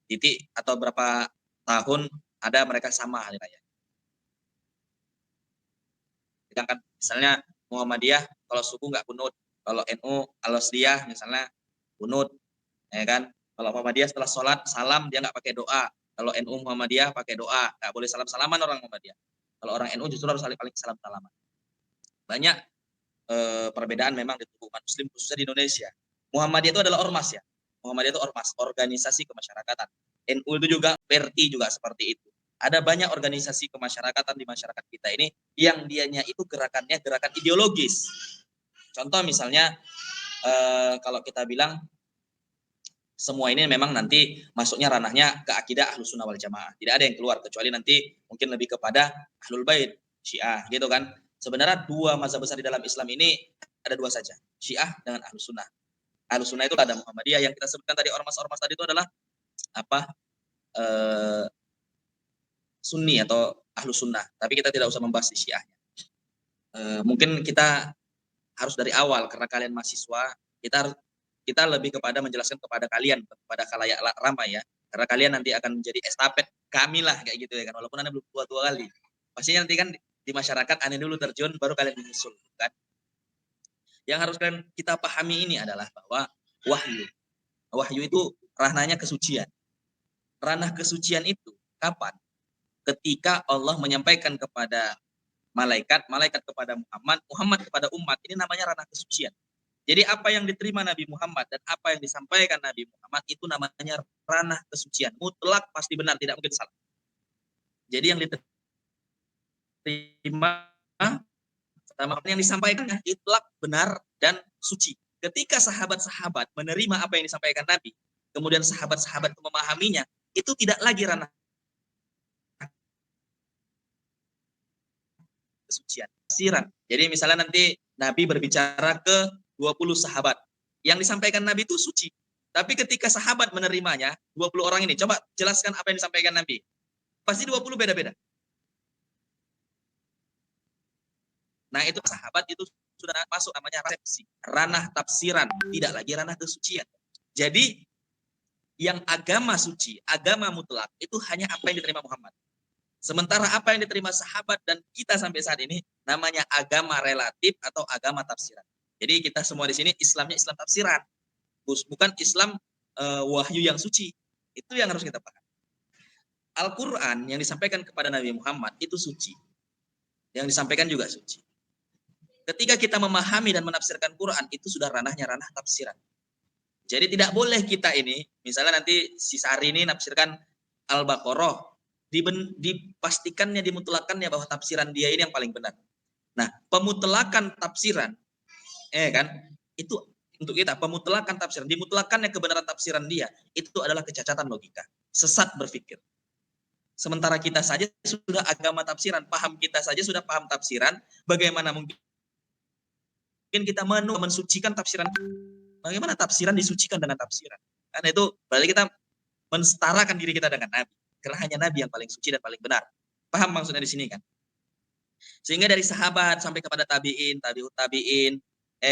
[SPEAKER 4] titik atau beberapa tahun ada mereka sama hari raya. Sedangkan misalnya Muhammadiyah kalau subuh nggak kunut, kalau NU Al-Wasliyah misalnya kunut, ya kan? Kalau Muhammadiyah setelah sholat salam dia nggak pakai doa. Kalau NU Muhammadiyah pakai doa, nggak boleh salam-salaman orang Muhammadiyah. Kalau orang NU justru harus saling salam-salaman. Banyak perbedaan memang di tubuh umat Muslim khususnya di Indonesia. Muhammadiyah itu adalah ormas ya. Muhammadiyah itu ormas, organisasi kemasyarakatan. NU itu juga, PRI juga seperti itu. Ada banyak organisasi kemasyarakatan di masyarakat kita ini yang dianya itu gerakannya gerakan ideologis. Contoh misalnya kalau kita bilang semua ini memang nanti masuknya ranahnya ke akidah Ahlus Sunnah wal Jamaah. Tidak ada yang keluar kecuali nanti mungkin lebih kepada Ahlul Bait, Syiah gitu kan. Sebenarnya dua mazhab besar di dalam Islam ini ada dua saja, Syiah dengan Ahlus Sunnah. Ahlus Sunnah itu ada Muhammadiyah, yang kita sebutkan tadi ormas-ormas tadi itu adalah Sunni atau Ahlus Sunnah. Tapi kita tidak usah membahas di Syiahnya. Mungkin kita harus dari awal karena kalian mahasiswa, kita lebih kepada menjelaskan kepada kalian, kepada khalayak ramai ya. Karena kalian nanti akan menjadi estafet kami lah kayak gitu ya kan. Walaupun Anda belum tua-tua kali. Pastinya nanti kan di masyarakat Anda dulu terjun baru kalian menyusul kan. Yang harus kalian kita pahami ini adalah bahwa wahyu itu ranahnya kesucian. Ranah kesucian itu kapan? Ketika Allah menyampaikan kepada malaikat kepada Muhammad kepada umat, ini namanya ranah kesucian. Jadi apa yang diterima Nabi Muhammad dan apa yang disampaikan Nabi Muhammad itu namanya ranah kesucian. Mutlak pasti benar, tidak mungkin salah. Jadi yang diterima sama yang disampaikan mutlak benar dan suci. Ketika sahabat-sahabat menerima apa yang disampaikan Nabi, kemudian sahabat-sahabat memahaminya, itu tidak lagi ranah kesucian. Jadi misalnya nanti Nabi berbicara ke 20 sahabat. Yang disampaikan Nabi itu suci. Tapi ketika sahabat menerimanya, 20 orang ini, coba jelaskan apa yang disampaikan Nabi. Pasti 20 beda-beda. Nah, itu sahabat itu sudah masuk namanya resepsi, ranah tafsiran, tidak lagi ranah kesucian. Jadi yang agama suci, agama mutlak itu hanya apa yang diterima Muhammad. Sementara apa yang diterima sahabat dan kita sampai saat ini namanya agama relatif atau agama tafsiran. Jadi kita semua di sini Islamnya Islam tafsiran, bukan Islam wahyu yang suci. Itu yang harus kita paham. Al-Quran yang disampaikan kepada Nabi Muhammad itu suci. Yang disampaikan juga suci. Ketika kita memahami dan menafsirkan Quran, itu sudah ranahnya ranah tafsiran. Jadi tidak boleh kita ini, misalnya nanti si Sari ini nafsirkan Al-Baqarah, dipastikannya, dimutlakannya bahwa tafsiran dia ini yang paling benar. Nah, pemutlakan tafsiran, kan, itu untuk kita, pemutlakan tafsiran, dimutlakannya kebenaran tafsiran dia, itu adalah kecacatan logika, sesat berpikir. Sementara kita saja sudah agama tafsiran, paham kita saja sudah paham tafsiran, bagaimana mungkin kita mensucikan tafsiran? Bagaimana tafsiran disucikan dengan tafsiran? Karena itu berarti kita mensetarakan diri kita dengan Nabi. Karena hanya Nabi yang paling suci dan paling benar. Paham maksudnya di sini kan? Sehingga dari sahabat sampai kepada tabi'in, tabi'ut tabi'in,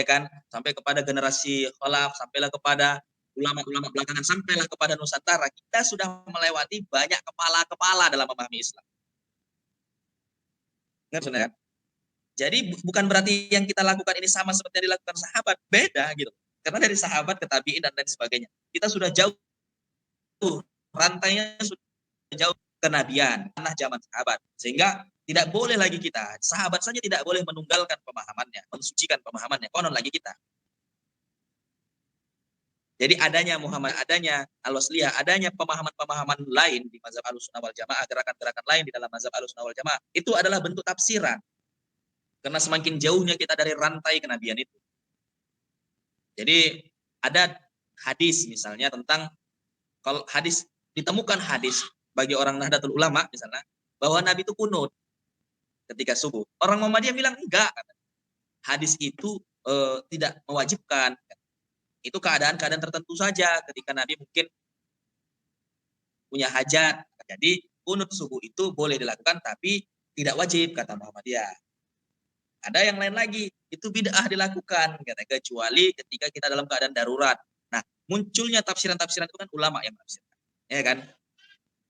[SPEAKER 4] kan, sampai kepada generasi khalaf, sampailah kepada ulama-ulama belakangan, sampailah kepada Nusantara, kita sudah melewati banyak kepala-kepala dalam memahami Islam. Ngerti kan? Jadi bukan berarti yang kita lakukan ini sama seperti yang dilakukan sahabat, beda gitu. Karena dari sahabat ke tabi'in dan lain sebagainya, kita sudah jauh, rantainya sudah jauh kenabian, tanah zaman sahabat. Sehingga tidak boleh lagi kita, sahabat saja tidak boleh menunggalkan pemahamannya, mensucikan pemahamannya, konon lagi kita. Jadi adanya Muhammad, adanya Al-Wasliyah, adanya pemahaman-pemahaman lain di mazhab Ahlussunnah wal Jamaah, gerakan-gerakan lain di dalam mazhab Ahlussunnah wal Jamaah, itu adalah bentuk tafsiran. Karena semakin jauhnya kita dari rantai kenabian itu. Jadi ada hadis misalnya tentang, kalau hadis, ditemukan hadis bagi orang Nahdlatul Ulama misalnya, bahwa Nabi itu kunut ketika subuh. Orang Muhammadiyah bilang enggak. Hadis itu tidak mewajibkan. Itu keadaan-keadaan tertentu saja ketika Nabi mungkin punya hajat. Jadi kunut subuh itu boleh dilakukan tapi tidak wajib, kata Muhammadiyah. Ada yang lain lagi, itu bid'ah dilakukan, kecuali ketika kita dalam keadaan darurat. Nah, munculnya tafsiran-tafsiran itu kan ulama yang menafsirkan. Ya kan?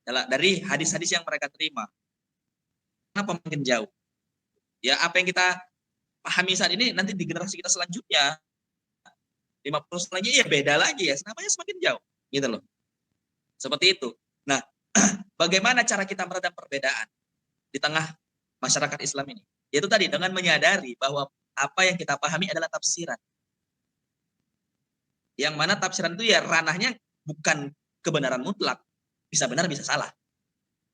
[SPEAKER 4] Dari hadis-hadis yang mereka terima. Kenapa makin jauh? Ya, apa yang kita pahami saat ini nanti di generasi kita selanjutnya 50 selanjutnya ya beda lagi ya, namanya semakin jauh gitu loh. Seperti itu. Nah, bagaimana cara kita meredam perbedaan di tengah masyarakat Islam ini? Yaitu tadi dengan menyadari bahwa apa yang kita pahami adalah tafsiran. Yang mana tafsiran itu ya ranahnya bukan kebenaran mutlak, bisa benar bisa salah.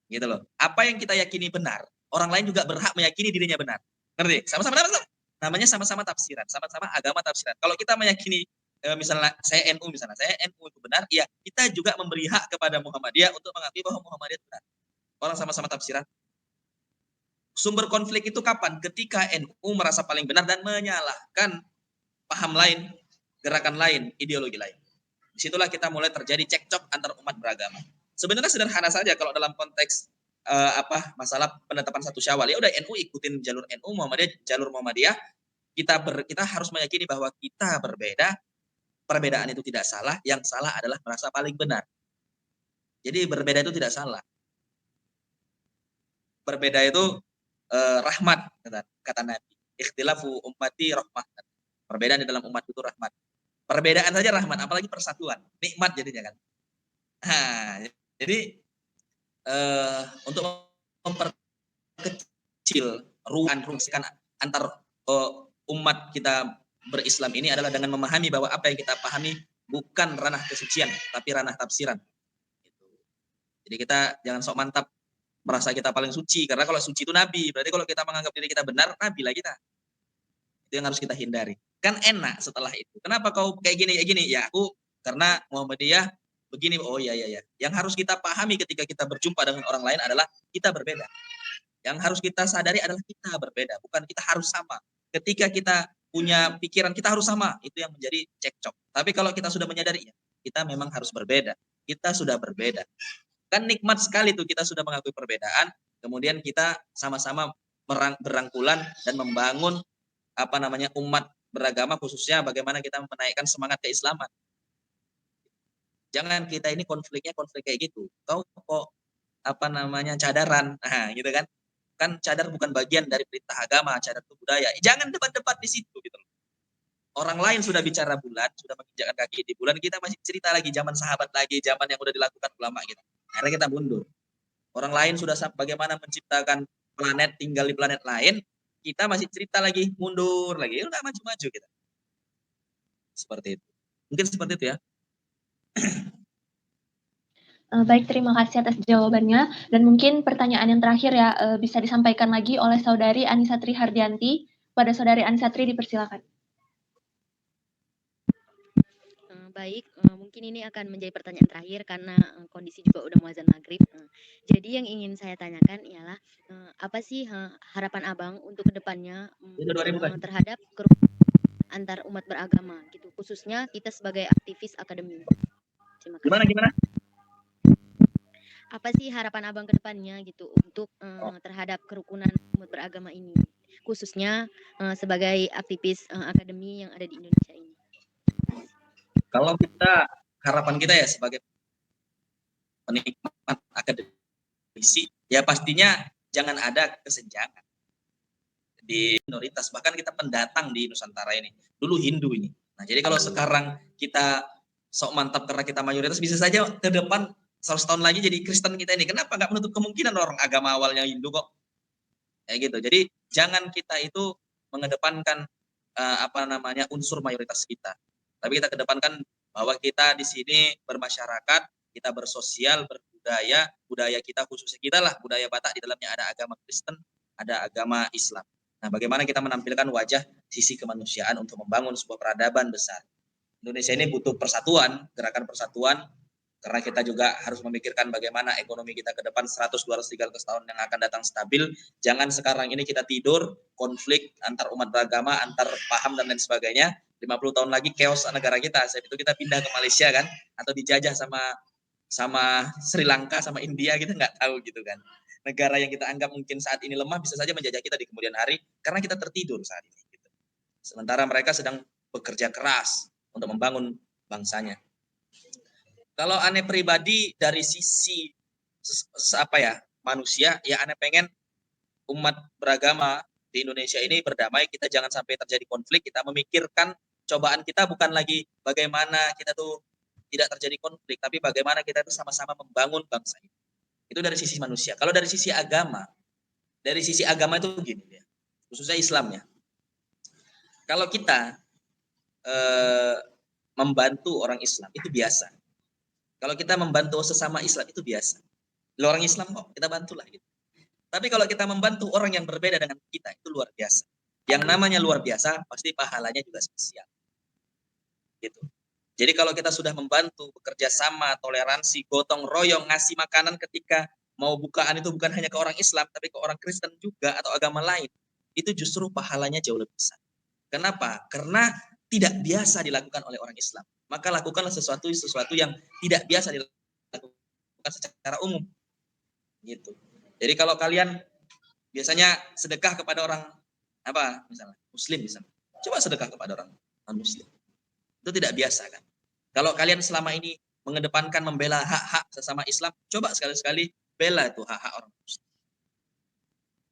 [SPEAKER 4] Gitu loh. Apa yang kita yakini benar, orang lain juga berhak meyakini dirinya benar. Ngerti? Sama-sama namanya sama-sama tafsiran, sama-sama agama tafsiran. Kalau kita meyakini misalnya saya NU misalnya, saya NU itu benar, ya kita juga memberi hak kepada Muhammadiyah untuk mengakui bahwa Muhammadiyah benar. Orang sama-sama tafsiran. Sumber konflik itu kapan? Ketika NU merasa paling benar dan menyalahkan paham lain, gerakan lain, ideologi lain. Disitulah kita mulai terjadi cekcok antar umat beragama. Sebenarnya sederhana saja kalau dalam konteks masalah penetapan 1 Syawal. Ya udah NU ikutin jalur NU, Muhammadiyah jalur Muhammadiyah. Kita harus meyakini bahwa kita berbeda. Perbedaan itu tidak salah, yang salah adalah merasa paling benar. Jadi berbeda itu tidak salah. Berbeda itu rahmat, kata Nabi. Ikhtilafu ummati rahmah. Perbedaan di dalam umat itu rahmat. Perbedaan saja rahmat, apalagi persatuan. Nikmat jadinya kan. Nah, jadi untuk memperkecil ruang antar umat kita berislam ini adalah dengan memahami bahwa apa yang kita pahami bukan ranah kesucian, tapi ranah tafsiran. Jadi kita jangan sok mantap merasa kita paling suci, karena kalau suci itu Nabi, berarti kalau kita menganggap diri kita benar, Nabi lah kita. Itu yang harus kita hindari. Kan enak setelah itu. Kenapa kau kayak gini? Ya aku karena Muhammadiyah begini. Oh iya. Yang harus kita pahami ketika kita berjumpa dengan orang lain adalah kita berbeda. Yang harus kita sadari adalah kita berbeda, bukan kita harus sama. Ketika kita punya pikiran kita harus sama, itu yang menjadi cekcok. Tapi kalau kita sudah menyadari, ya, kita memang harus berbeda. Kita sudah berbeda. Kan nikmat sekali tuh kita sudah mengakui perbedaan, kemudian kita sama-sama berangkulan dan membangun umat beragama, khususnya bagaimana kita menaikkan semangat keislaman. Jangan kita ini konflik kayak gitu. Kau kok cadaran, nah gitu kan? Kan cadar bukan bagian dari perintah agama, cadar itu budaya. Jangan debat-debat di situ gitu. Orang lain sudah bicara bulan, sudah menginjakkan kaki di bulan, kita masih cerita lagi zaman sahabat lagi, zaman yang udah dilakukan ulama kita. Akhirnya kita mundur. Orang lain sudah bagaimana menciptakan planet, tinggal di planet lain, kita masih cerita lagi, mundur lagi. Ya udah maju-maju kita. Seperti itu. Mungkin seperti itu ya.
[SPEAKER 1] Baik, terima kasih atas jawabannya. Dan mungkin pertanyaan yang terakhir ya, bisa disampaikan lagi oleh Saudari Anisatri Hardianti. Pada Saudari Anisatri dipersilakan.
[SPEAKER 3] Baik, mungkin ini akan menjadi pertanyaan terakhir karena kondisi juga udah muazan maghrib. Jadi yang ingin saya tanyakan ialah apa sih harapan Abang untuk kedepannya terhadap kerukunan antar umat beragama gitu, khususnya kita sebagai aktivis akademi. Terima kasih.
[SPEAKER 4] Gimana?
[SPEAKER 3] Apa sih harapan Abang kedepannya gitu untuk terhadap kerukunan umat beragama ini, khususnya sebagai aktivis akademi yang ada di Indonesia ini?
[SPEAKER 4] Kalau harapan kita ya sebagai penikmat akademisi, ya pastinya jangan ada kesenjangan di minoritas. Bahkan kita pendatang di Nusantara ini, dulu Hindu ini. Nah, jadi kalau sekarang kita sok mantap karena kita mayoritas, bisa saja ke depan 100 tahun lagi jadi Kristen kita ini. Kenapa nggak menutup kemungkinan orang agama awalnya Hindu kok? Kayak gitu. Jadi jangan kita itu mengedepankan unsur mayoritas kita. Tapi kita kedepankan bahwa kita di sini bermasyarakat, kita bersosial, berbudaya, budaya kita khususnya kita lah, budaya Batak, di dalamnya ada agama Kristen, ada agama Islam. Nah, bagaimana kita menampilkan wajah sisi kemanusiaan untuk membangun sebuah peradaban besar. Indonesia ini butuh persatuan, gerakan persatuan, karena kita juga harus memikirkan bagaimana ekonomi kita ke depan 100, 200, 300 tahun yang akan datang stabil. Jangan sekarang ini kita tidur, konflik antar umat beragama, antar paham dan lain sebagainya. 50 tahun lagi chaos negara kita. Saat itu kita pindah ke Malaysia kan, atau dijajah sama Sri Lanka, sama India, kita nggak tahu gitu kan. Negara yang kita anggap mungkin saat ini lemah bisa saja menjajah kita di kemudian hari karena kita tertidur saat ini. Gitu. Sementara mereka sedang bekerja keras untuk membangun bangsanya. Kalau aneh pribadi dari sisi manusia, ya aneh pengen umat beragama di Indonesia ini berdamai. Kita jangan sampai terjadi konflik. Kita memikirkan cobaan kita bukan lagi bagaimana kita tuh tidak terjadi konflik, tapi bagaimana kita tuh sama-sama membangun bangsa ini. Itu dari sisi manusia. Kalau dari sisi agama itu gini ya, khususnya Islam ya. Kalau kita membantu orang Islam itu biasa. Kalau kita membantu sesama Islam itu biasa. Orang Islam kok kita bantulah gitu. Tapi kalau kita membantu orang yang berbeda dengan kita itu luar biasa. Yang namanya luar biasa pasti pahalanya juga spesial. Gitu. Jadi kalau kita sudah membantu, bekerja sama, toleransi, gotong royong, ngasih makanan ketika mau bukaan itu bukan hanya ke orang Islam, tapi ke orang Kristen juga atau agama lain, itu justru pahalanya jauh lebih besar. Kenapa? Karena tidak biasa dilakukan oleh orang Islam. Maka lakukanlah sesuatu yang tidak biasa dilakukan secara umum. Gitu. Jadi kalau kalian biasanya sedekah kepada orang misalnya Muslim misalnya, coba sedekah kepada orang non-Muslim. Itu tidak biasa kan? Kalau kalian selama ini mengedepankan membela hak-hak sesama Islam, coba sekali-sekali bela itu hak-hak orang Muslim.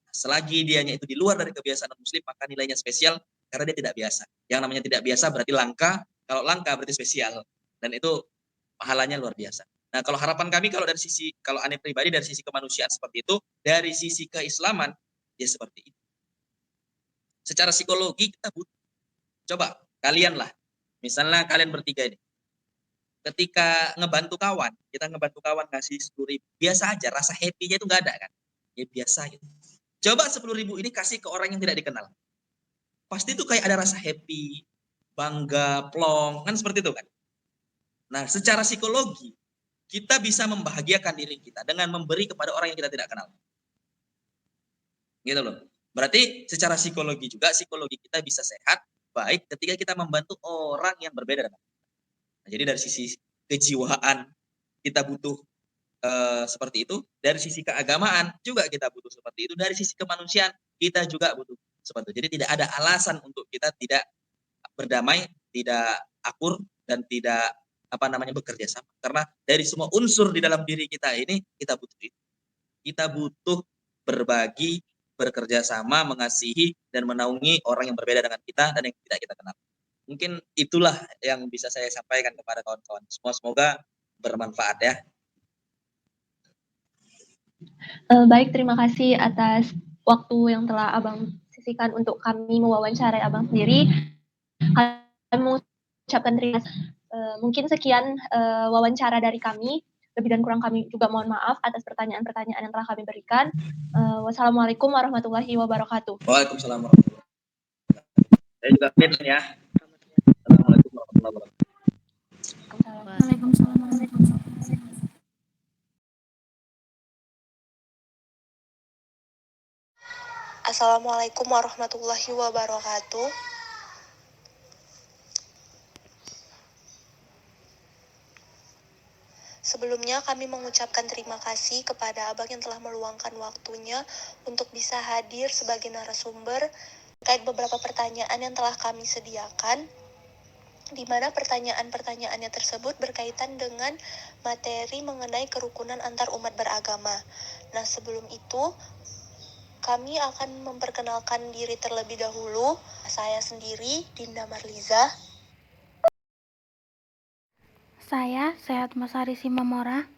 [SPEAKER 4] Selagi dianya itu di luar dari kebiasaan Muslim, maka nilainya spesial karena dia tidak biasa. Yang namanya tidak biasa berarti langka, kalau langka berarti spesial. Dan itu pahalanya luar biasa. Nah, kalau harapan kami kalau aneh pribadi dari sisi kemanusiaan seperti itu, dari sisi keislaman, ya seperti itu. Secara psikologi kita butuh. Coba, kalian lah. Misalnya kalian bertiga ini. Ketika kita ngebantu kawan ngasih 10.000, biasa aja, rasa happy-nya itu nggak ada kan? Ya biasa gitu. Coba 10.000 ini kasih ke orang yang tidak dikenal. Pasti itu kayak ada rasa happy, bangga, plong, kan seperti itu kan? Nah, secara psikologi, kita bisa membahagiakan diri kita dengan memberi kepada orang yang kita tidak kenal. Gitu loh. Berarti secara psikologi kita bisa sehat, baik ketika kita membantu orang yang berbeda dengan kita. Nah, jadi dari sisi kejiwaan kita butuh seperti itu, dari sisi keagamaan juga kita butuh seperti itu, dari sisi kemanusiaan kita juga butuh Seperti itu. Jadi tidak ada alasan untuk kita tidak berdamai, tidak akur, dan tidak bekerja sama. Karena dari semua unsur di dalam diri kita ini kita butuh itu. Kita butuh berbagi, bekerja sama, mengasihi, dan menaungi orang yang berbeda dengan kita dan yang tidak kita kenal. Mungkin itulah yang bisa saya sampaikan kepada kawan-kawan. Semoga bermanfaat ya.
[SPEAKER 1] Baik, terima kasih atas waktu yang telah Abang sisihkan untuk kami mewawancarai Abang sendiri. Kami mengucapkan terima kasih. Mungkin sekian wawancara dari kami. Lebih dan kurang kami juga mohon maaf atas pertanyaan-pertanyaan yang telah kami berikan. Wassalamualaikum warahmatullahi wabarakatuh.
[SPEAKER 4] Waalaikumsalam warahmatullahi wabarakatuh. Saya juga pamit ya. Assalamualaikum warahmatullahi wabarakatuh.
[SPEAKER 2] Waalaikumsalam.
[SPEAKER 5] Assalamualaikum warahmatullahi wabarakatuh. Sebelumnya kami mengucapkan terima kasih kepada Abang yang telah meluangkan waktunya untuk bisa hadir sebagai narasumber terkait beberapa pertanyaan yang telah kami sediakan, di mana pertanyaan-pertanyaannya tersebut berkaitan dengan materi mengenai kerukunan antar umat beragama. Nah, sebelum itu kami akan memperkenalkan diri terlebih dahulu. Saya sendiri, Dinda Marliza.
[SPEAKER 2] Saya Sehat Masari Simamora.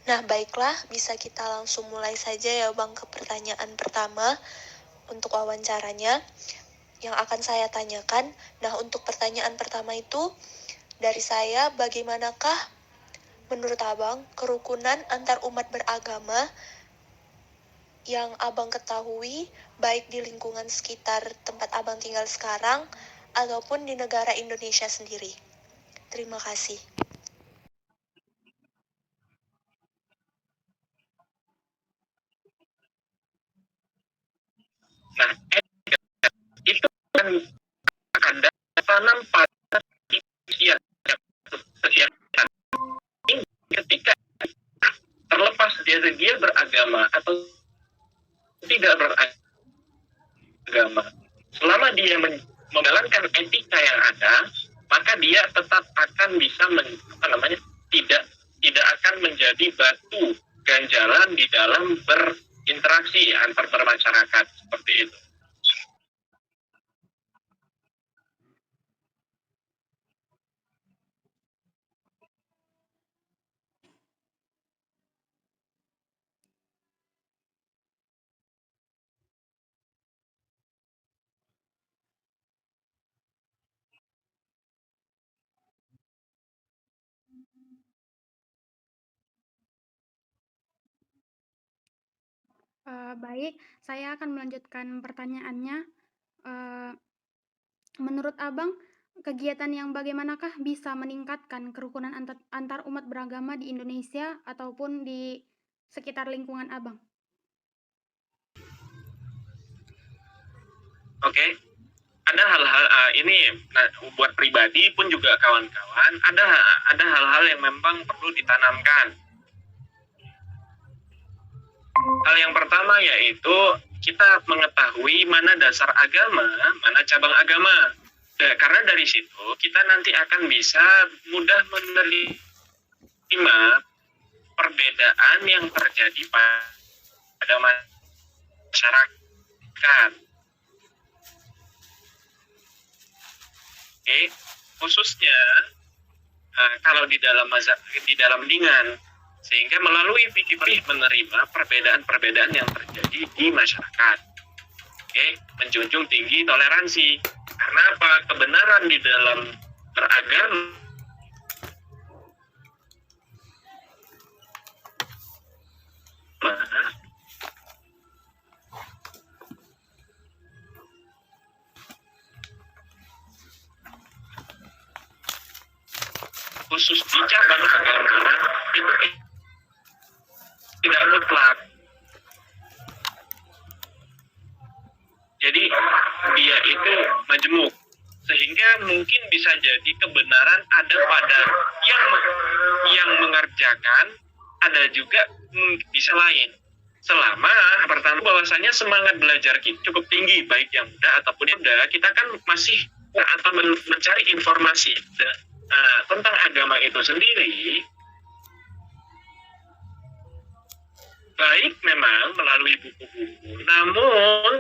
[SPEAKER 5] Nah, baiklah, bisa kita langsung mulai saja ya Bang ke pertanyaan pertama untuk wawancaranya yang akan saya tanyakan. Nah, untuk pertanyaan pertama itu dari saya, bagaimanakah menurut Abang kerukunan antar umat beragama yang Abang ketahui baik di lingkungan sekitar tempat Abang tinggal sekarang ataupun di negara Indonesia sendiri? Terima kasih.
[SPEAKER 6] Nah, itu kan ada tanam pada setiap ketika terlepas dari dia beragama atau tidak beragama, selama dia menjalankan etika yang ada, maka dia tetap akan bisa tidak akan menjadi batu ganjalan di dalam berinteraksi antar bermasyarakat seperti itu.
[SPEAKER 7] Baik, saya akan melanjutkan pertanyaannya. Menurut Abang, kegiatan yang bagaimanakah bisa meningkatkan kerukunan antar umat beragama di Indonesia ataupun di sekitar lingkungan Abang?
[SPEAKER 6] Oke. Ada hal-hal ini buat pribadi pun juga kawan-kawan, ada hal-hal yang memang perlu ditanamkan. Hal yang pertama yaitu kita mengetahui mana dasar agama, mana cabang agama. Karena dari situ kita nanti akan bisa mudah menerima perbedaan yang terjadi pada masyarakat. Oke, khususnya kalau di dalam lingan, sehingga melalui fikih menerima perbedaan-perbedaan yang terjadi di masyarakat. Oke, menjunjung tinggi toleransi. Karena apa? Kebenaran di dalam beragama khusus di cabang agama itu tidak mutlak. Jadi dia itu majemuk, sehingga mungkin bisa jadi kebenaran ada pada yang mengerjakan ada juga bisa lain. Selama pertama bahwasanya semangat belajar kita cukup tinggi, baik yang muda ataupun yang muda, kita kan masih atau mencari informasi tentang agama itu sendiri, baik memang melalui buku-buku, namun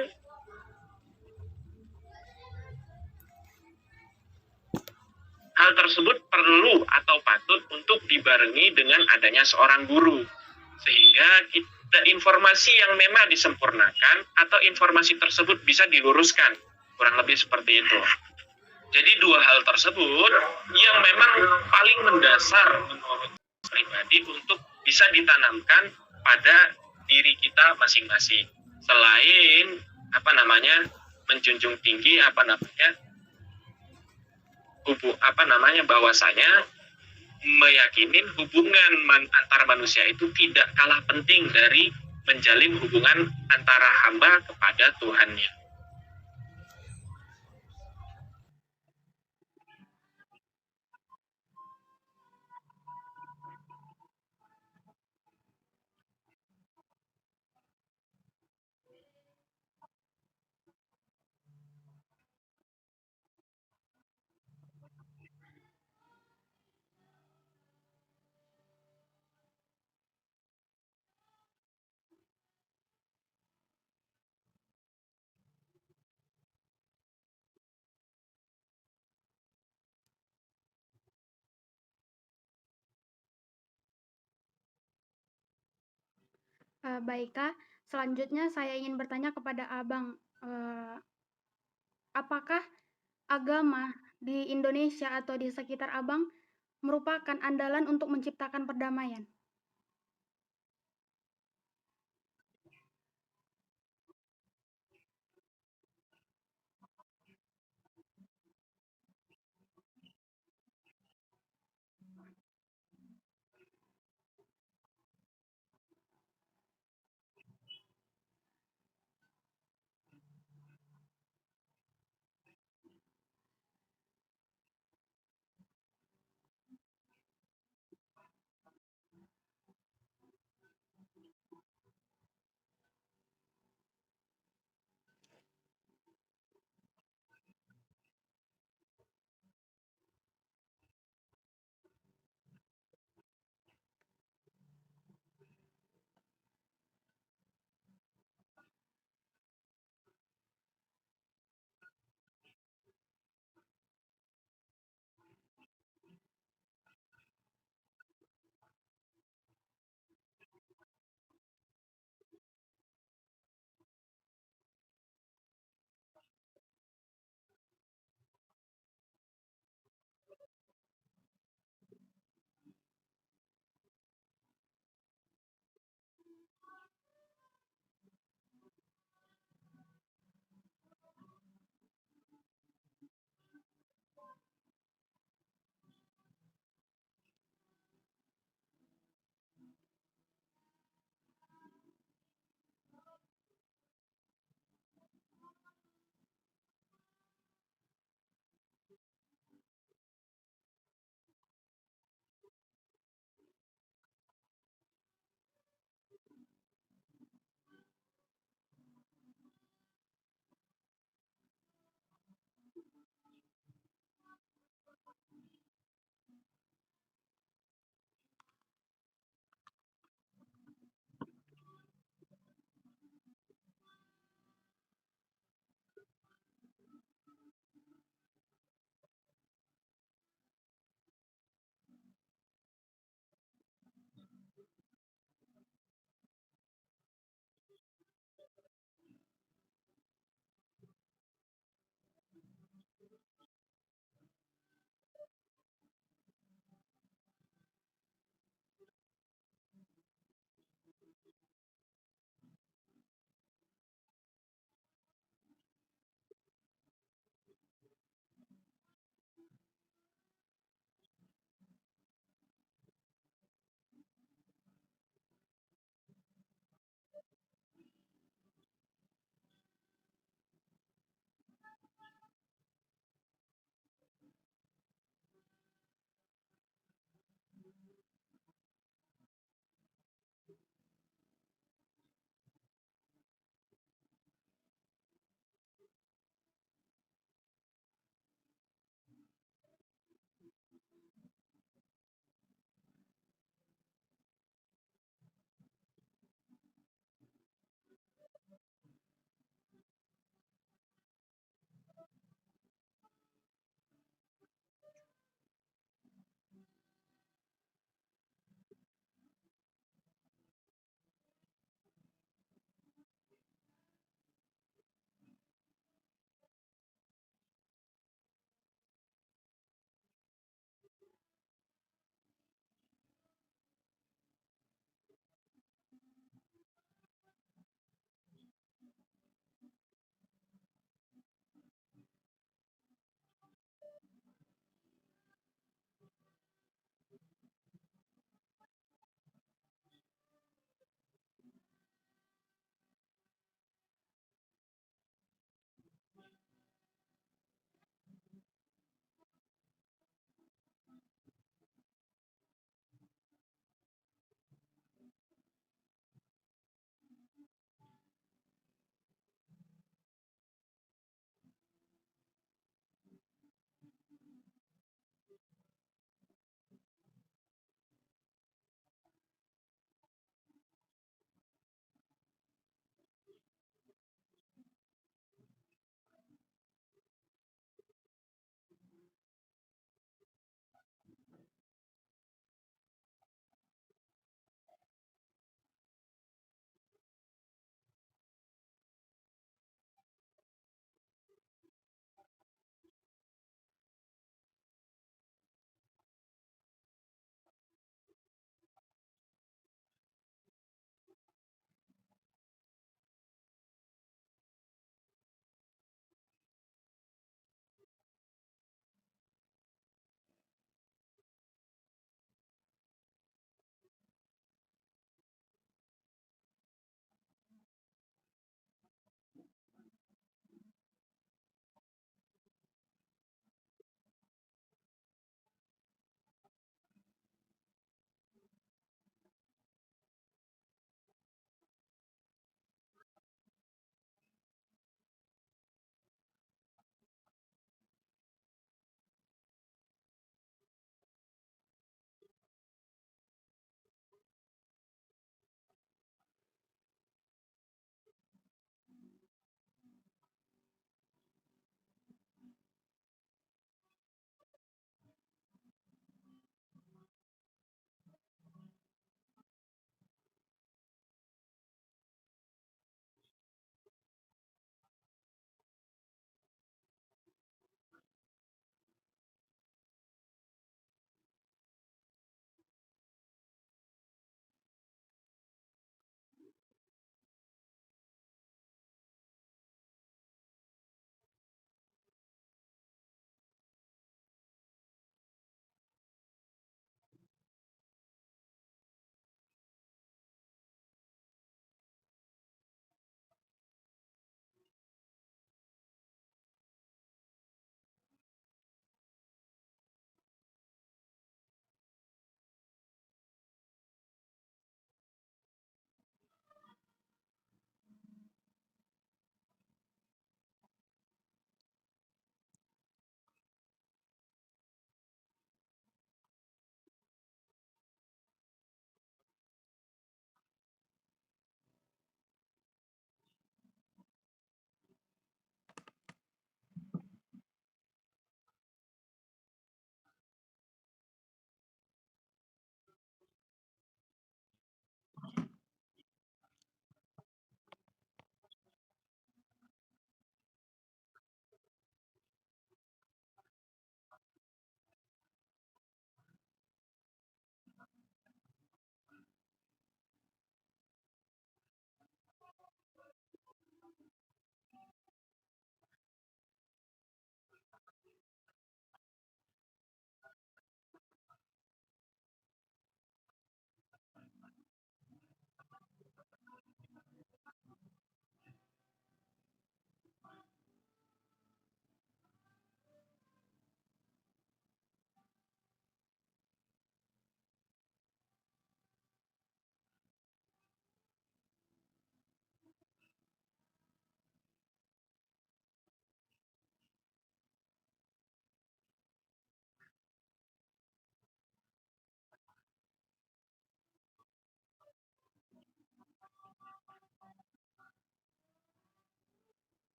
[SPEAKER 6] hal tersebut perlu atau patut untuk dibarengi dengan adanya seorang guru, sehingga informasi yang memang disempurnakan atau informasi tersebut bisa diluruskan, kurang lebih seperti itu. Jadi dua hal tersebut yang memang paling mendasar menurut pribadi untuk bisa ditanamkan pada diri kita masing-masing. Selain menjunjung tinggi bahwasanya meyakinin hubungan antar manusia itu tidak kalah penting dari menjalin hubungan antara hamba kepada Tuhannya.
[SPEAKER 7] Baik Kak, selanjutnya saya ingin bertanya kepada Abang, apakah agama di Indonesia atau di sekitar Abang merupakan andalan untuk menciptakan perdamaian?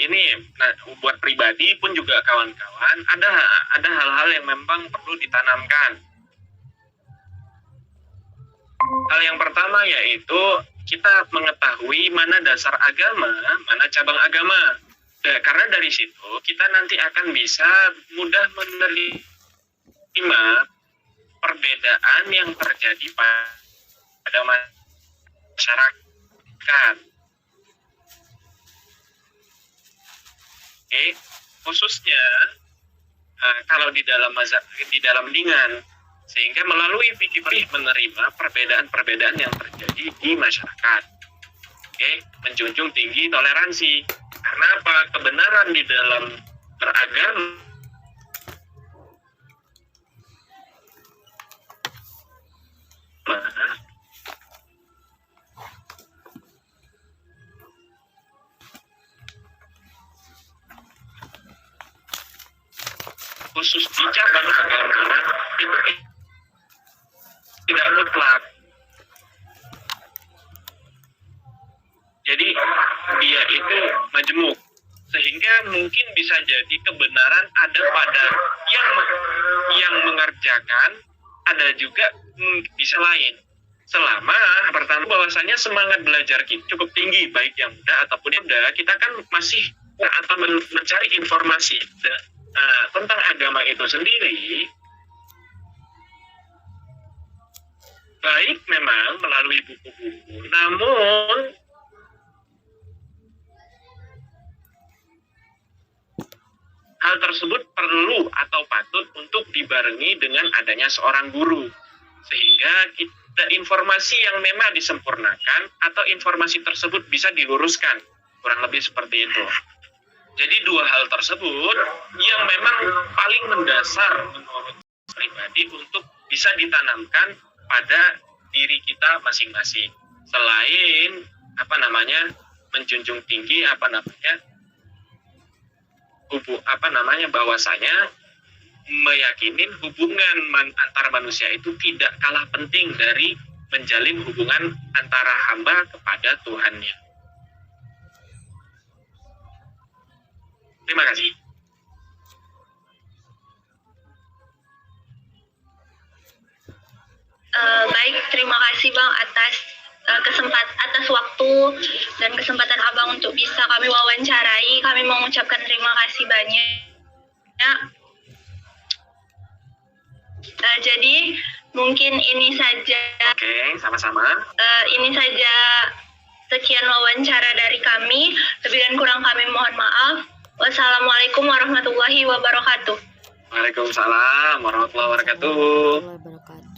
[SPEAKER 6] ini buat pribadi pun juga kawan-kawan ada hal-hal yang memang perlu ditanamkan. Hal yang pertama yaitu kita mengetahui mana dasar agama, mana cabang agama. Karena dari situ kita nanti akan bisa mudah menerima perbedaan yang terjadi pada masyarakat. Oke, khususnya kalau di dalam lingan, sehingga melalui fikih menerima perbedaan-perbedaan yang terjadi di masyarakat. Oke, menjunjung tinggi toleransi. Karena apa? Kebenaran di dalam beragama khusus di cabang agama itu tidak mutlak. Jadi dia itu majemuk, sehingga mungkin bisa jadi kebenaran ada pada yang mengerjakan, ada juga bisa lain. Selama pertama bahwasanya semangat belajar kita cukup tinggi, baik yang muda ataupun yang muda, kita kan masih atau mencari informasi tentang agama itu sendiri. Baik memang melalui buku-buku, namun hal tersebut perlu atau patut untuk dibarengi dengan adanya seorang guru, sehingga informasi yang memang disempurnakan atau informasi tersebut bisa diluruskan, kurang lebih seperti itu. Jadi dua hal tersebut yang memang paling mendasar menurut pribadi untuk bisa ditanamkan pada diri kita masing-masing. Selain menjunjung tinggi bahwasanya meyakini hubungan antar manusia itu tidak kalah penting dari menjalin hubungan antara hamba kepada Tuhannya. Terima kasih.
[SPEAKER 5] Baik, terima kasih Bang atas waktu dan kesempatan Abang untuk bisa kami wawancarai. Kami mengucapkan terima kasih banyak. Jadi mungkin ini saja.
[SPEAKER 6] Oke, sama-sama.
[SPEAKER 5] Ini saja sekian wawancara dari kami. Lebih dan kurang kami mohon maaf. Wassalamualaikum warahmatullahi wabarakatuh.
[SPEAKER 6] Waalaikumsalam warahmatullahi wabarakatuh.